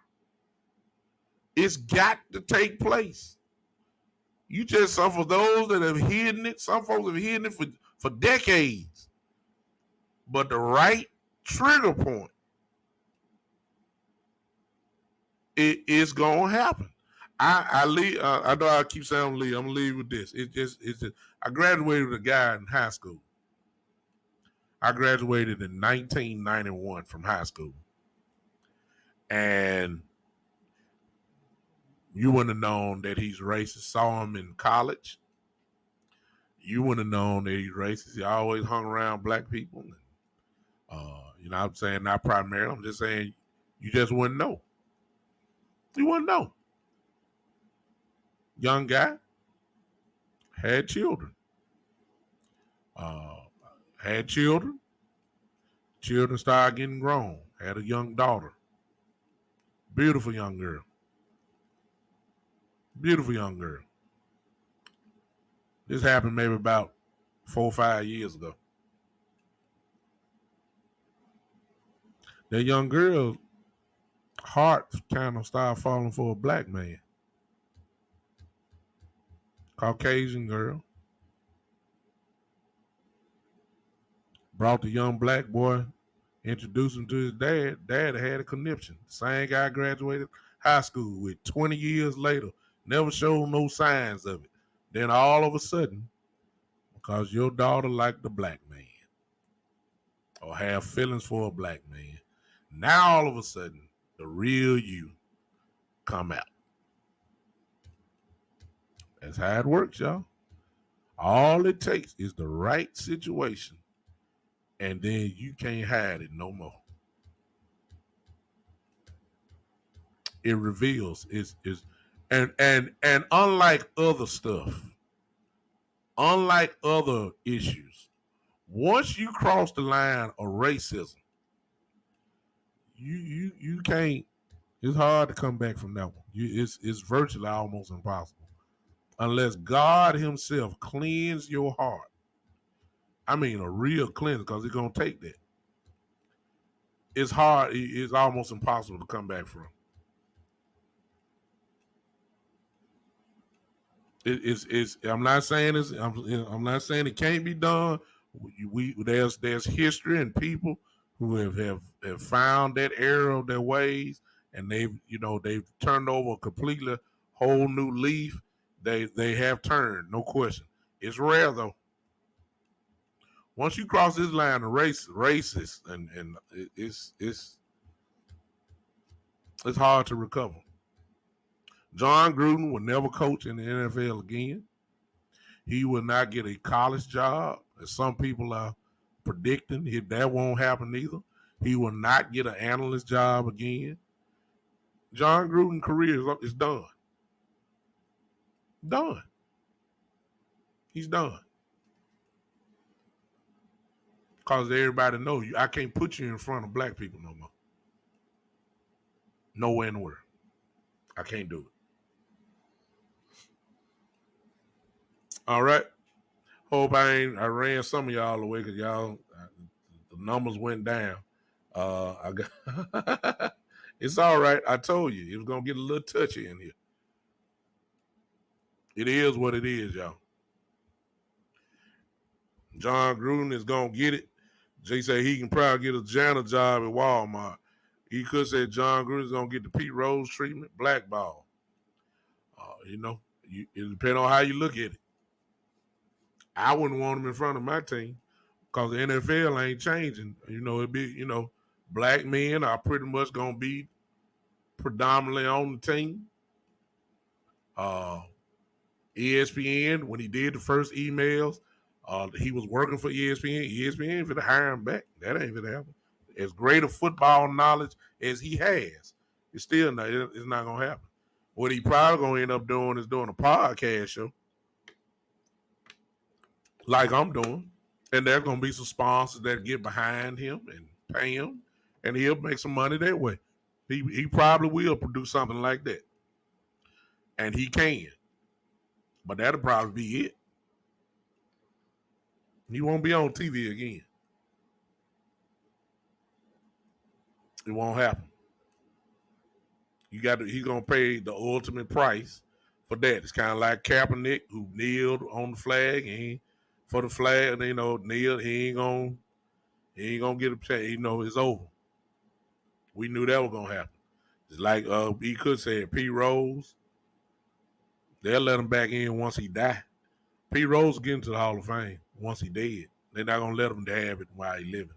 It's got to take place. You just some for those that have hidden it. Some folks have hidden it for decades. But the right trigger point, it is gonna happen. I leave. I know I keep saying I'm leave. I'm gonna leave with this. It's just. I graduated with a guy in high school. I graduated in 1991 from high school, and you wouldn't have known that he's racist. Saw him in college. You wouldn't have known that he's racist. He always hung around black people. You know what I'm saying? Not primarily. I'm just saying you just wouldn't know. You wouldn't know. Young guy, had children. Uh, had children. Children started getting grown. Had a young daughter. Beautiful young girl. Beautiful young girl. This happened maybe about 4 or 5 years ago. That young girl heart kind of started falling for a black man. Caucasian girl. Brought the young black boy, introduced him to his dad. Dad had a connection. Same guy graduated high school with 20 years later. Never showed no signs of it. Then all of a sudden, because your daughter liked the black man or have feelings for a black man, now all of a sudden, the real you come out. That's how it works, y'all. All it takes is the right situation, and then you can't hide it no more. It reveals is and unlike other stuff, unlike other issues, once you cross the line of racism, you can't. It's hard to come back from that one. It's virtually almost impossible unless God Himself cleans your heart. I mean, a real cleanse, because it's gonna take that. It's hard. It's almost impossible to come back from. It's. I'm not saying this. I'm not saying it can't be done. There's history and people who have found that error of their ways, and they've turned over a completely whole new leaf. They have turned, no question. It's rare though. Once you cross this line of racist, and it's hard to recover. Jon Gruden will never coach in the NFL again. He will not get a college job, as some people are predicting. That won't happen either. He will not get an analyst job again. Jon Gruden's career is done. Done. He's done. Because everybody knows you. I can't put you in front of black people no more. Nowhere in the world. I can't do it. All right. Hope I ran some of y'all away because the numbers went down. I got it's all right. I told you it was gonna get a little touchy in here. It is what it is, y'all. Jon Gruden is gonna get it. Jay said he can probably get a janitor job at Walmart. He could say Jon Gruden is gonna get the Pete Rose treatment, blackball. It depends on how you look at it. I wouldn't want him in front of my team because the NFL ain't changing. It'd be black men are pretty much gonna be predominantly on the team. ESPN, when he did the first emails, he was working for ESPN. ESPN for to hire him back. That ain't gonna happen. As great a football knowledge as he has, it's not gonna happen. What he probably gonna end up doing is doing a podcast show, like I'm doing, and there's gonna be some sponsors that get behind him and pay him, and he'll make some money that way. He probably will produce something like that, and he can, but that'll probably be it. He won't be on TV again. It won't happen. He's gonna pay the ultimate price for that. It's kind of like Kaepernick, who kneeled on the flag, and for the flag, kneeled. He ain't gonna get a pay. It's over. We knew that was gonna happen. It's like he could say P. Rose. They'll let him back in once he die. P. Rose will get into the Hall of Fame once he dead. They're not gonna let him have it while he living.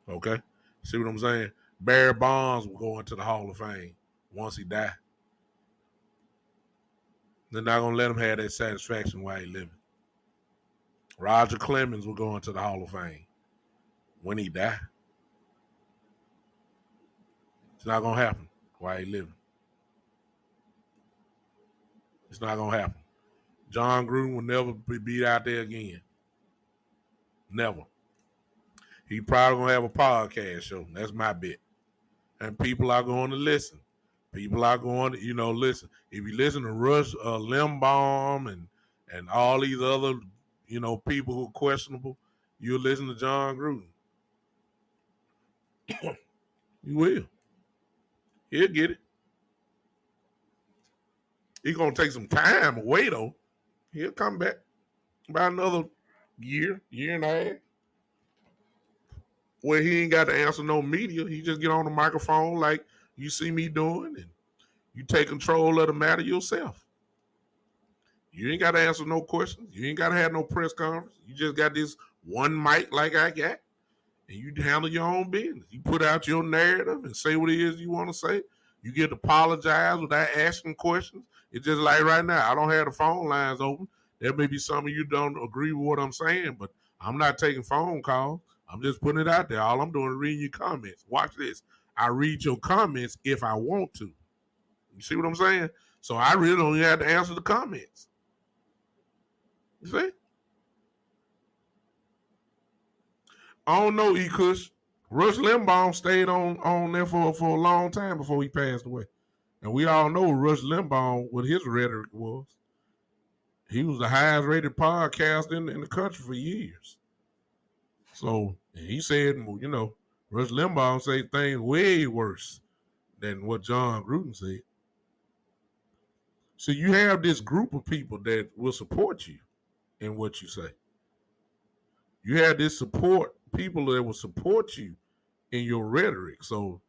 Okay, see what I'm saying? Barry Bonds will go into the Hall of Fame once he die. They're not gonna let him have that satisfaction while he living. Roger Clemens will go into the Hall of Fame when he die. It's not gonna happen while he living. It's not gonna happen. Jon Gruden will never be out there again. Never. He probably gonna have a podcast show. That's my bet. And people are going to listen. People are going to, listen. If you listen to Rush Limbaugh and all these other, people who are questionable, you'll listen to Jon Gruden. You will. He'll get it. He's gonna take some time away though. He'll come back about another year and a half. Where he ain't got to answer no media. He just get on the microphone like you see me doing, and you take control of the matter yourself. You ain't got to answer no questions. You ain't got to have no press conference. You just got this one mic like I got, and you handle your own business. You put out your narrative and say what it is you want to say. You get to apologize without asking questions. It's just like right now, I don't have the phone lines open. There may be some of you don't agree with what I'm saying, but I'm not taking phone calls. I'm just putting it out there. All I'm doing is reading your comments. Watch this. I read your comments if I want to. You see what I'm saying? So I really don't even have to answer the comments. You see? I don't know, E-Kush. Rush Limbaugh stayed on there for a long time before he passed away. And we all know Rush Limbaugh, what his rhetoric was. He was the highest rated podcast in the country for years. So he said, Rush Limbaugh said things way worse than what Jon Gruden said. So you have this group of people that will support you in what you say. You have this people that will support you in your rhetoric. So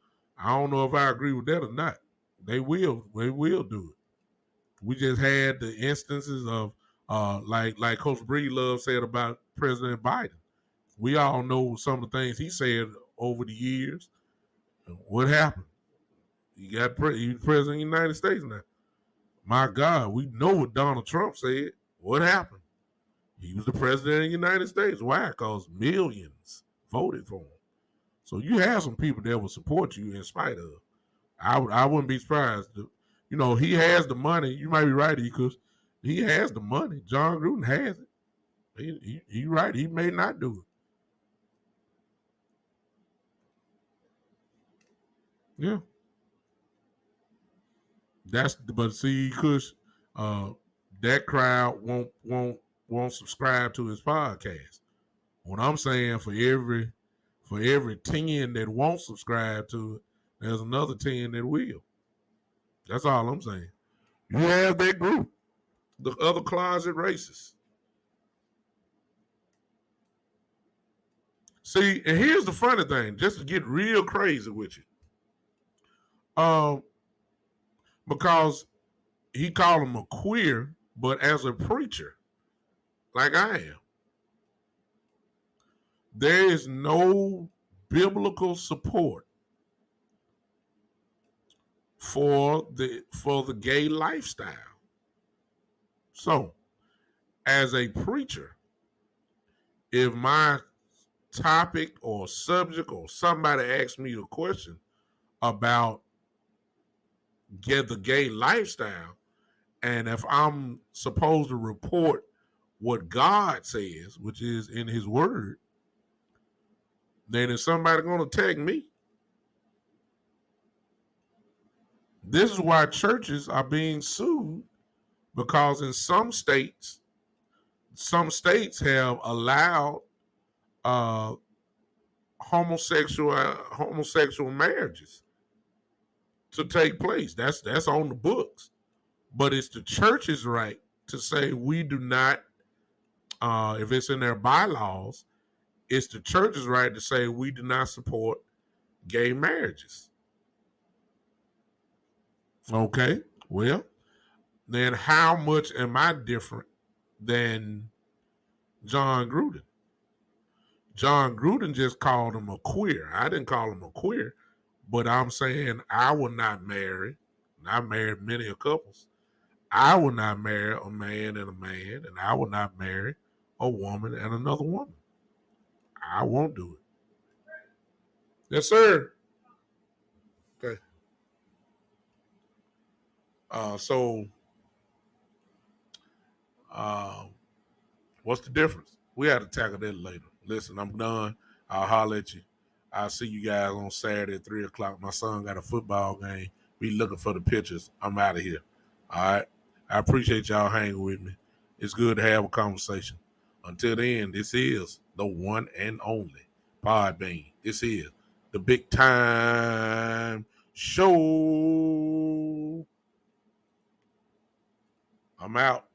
I don't know if I agree with that or not. They will do it. We just had the instances of like Coach Breedlove said about President Biden. We all know some of the things he said over the years. What happened? He's president of the United States now. My God, we know what Donald Trump said. What happened? He was the president of the United States. Why? Because millions voted for him. So you have some people that will support you in spite of. I wouldn't be surprised. He has the money. You might be right, because he has the money. Jon Gruden has it. He right. He may not do it. Yeah. But see, Kush, that crowd won't subscribe to his podcast. What I'm saying, for every 10 that won't subscribe to it, there's another 10 that will. That's all I'm saying. You have that group, the other closet racists. See, and here's the funny thing, just to get real crazy with you. Because he called him a queer, but as a preacher, like I am, there is no biblical support for the gay lifestyle. So, as a preacher, if my topic or subject or somebody asks me a question about the gay lifestyle, and if I'm supposed to report what God says, which is in His Word, then is somebody going to tag me? This is why churches are being sued, because in some states have allowed uh, homosexual marriages to take place. That's on the books, but it's the church's right to say we do not. If it's in their bylaws, it's the church's right to say we do not support gay marriages. Okay, well, then how much am I different than Jon Gruden? Jon Gruden just called him a queer. I didn't call him a queer, but I'm saying I will not marry. And I've married many a couples. I will not marry a man and a man, and I will not marry a woman and another woman. I won't do it. Yes, sir. Okay. So, uh, what's the difference? We had to tackle that later. Listen, I'm done. I'll holler at you. I'll see you guys on Saturday at 3 o'clock. My son got a football game. Be looking for the pictures. I'm out of here. All right. I appreciate y'all hanging with me. It's good to have a conversation. Until then, this is the one and only Podbean. This is the big time show. I'm out.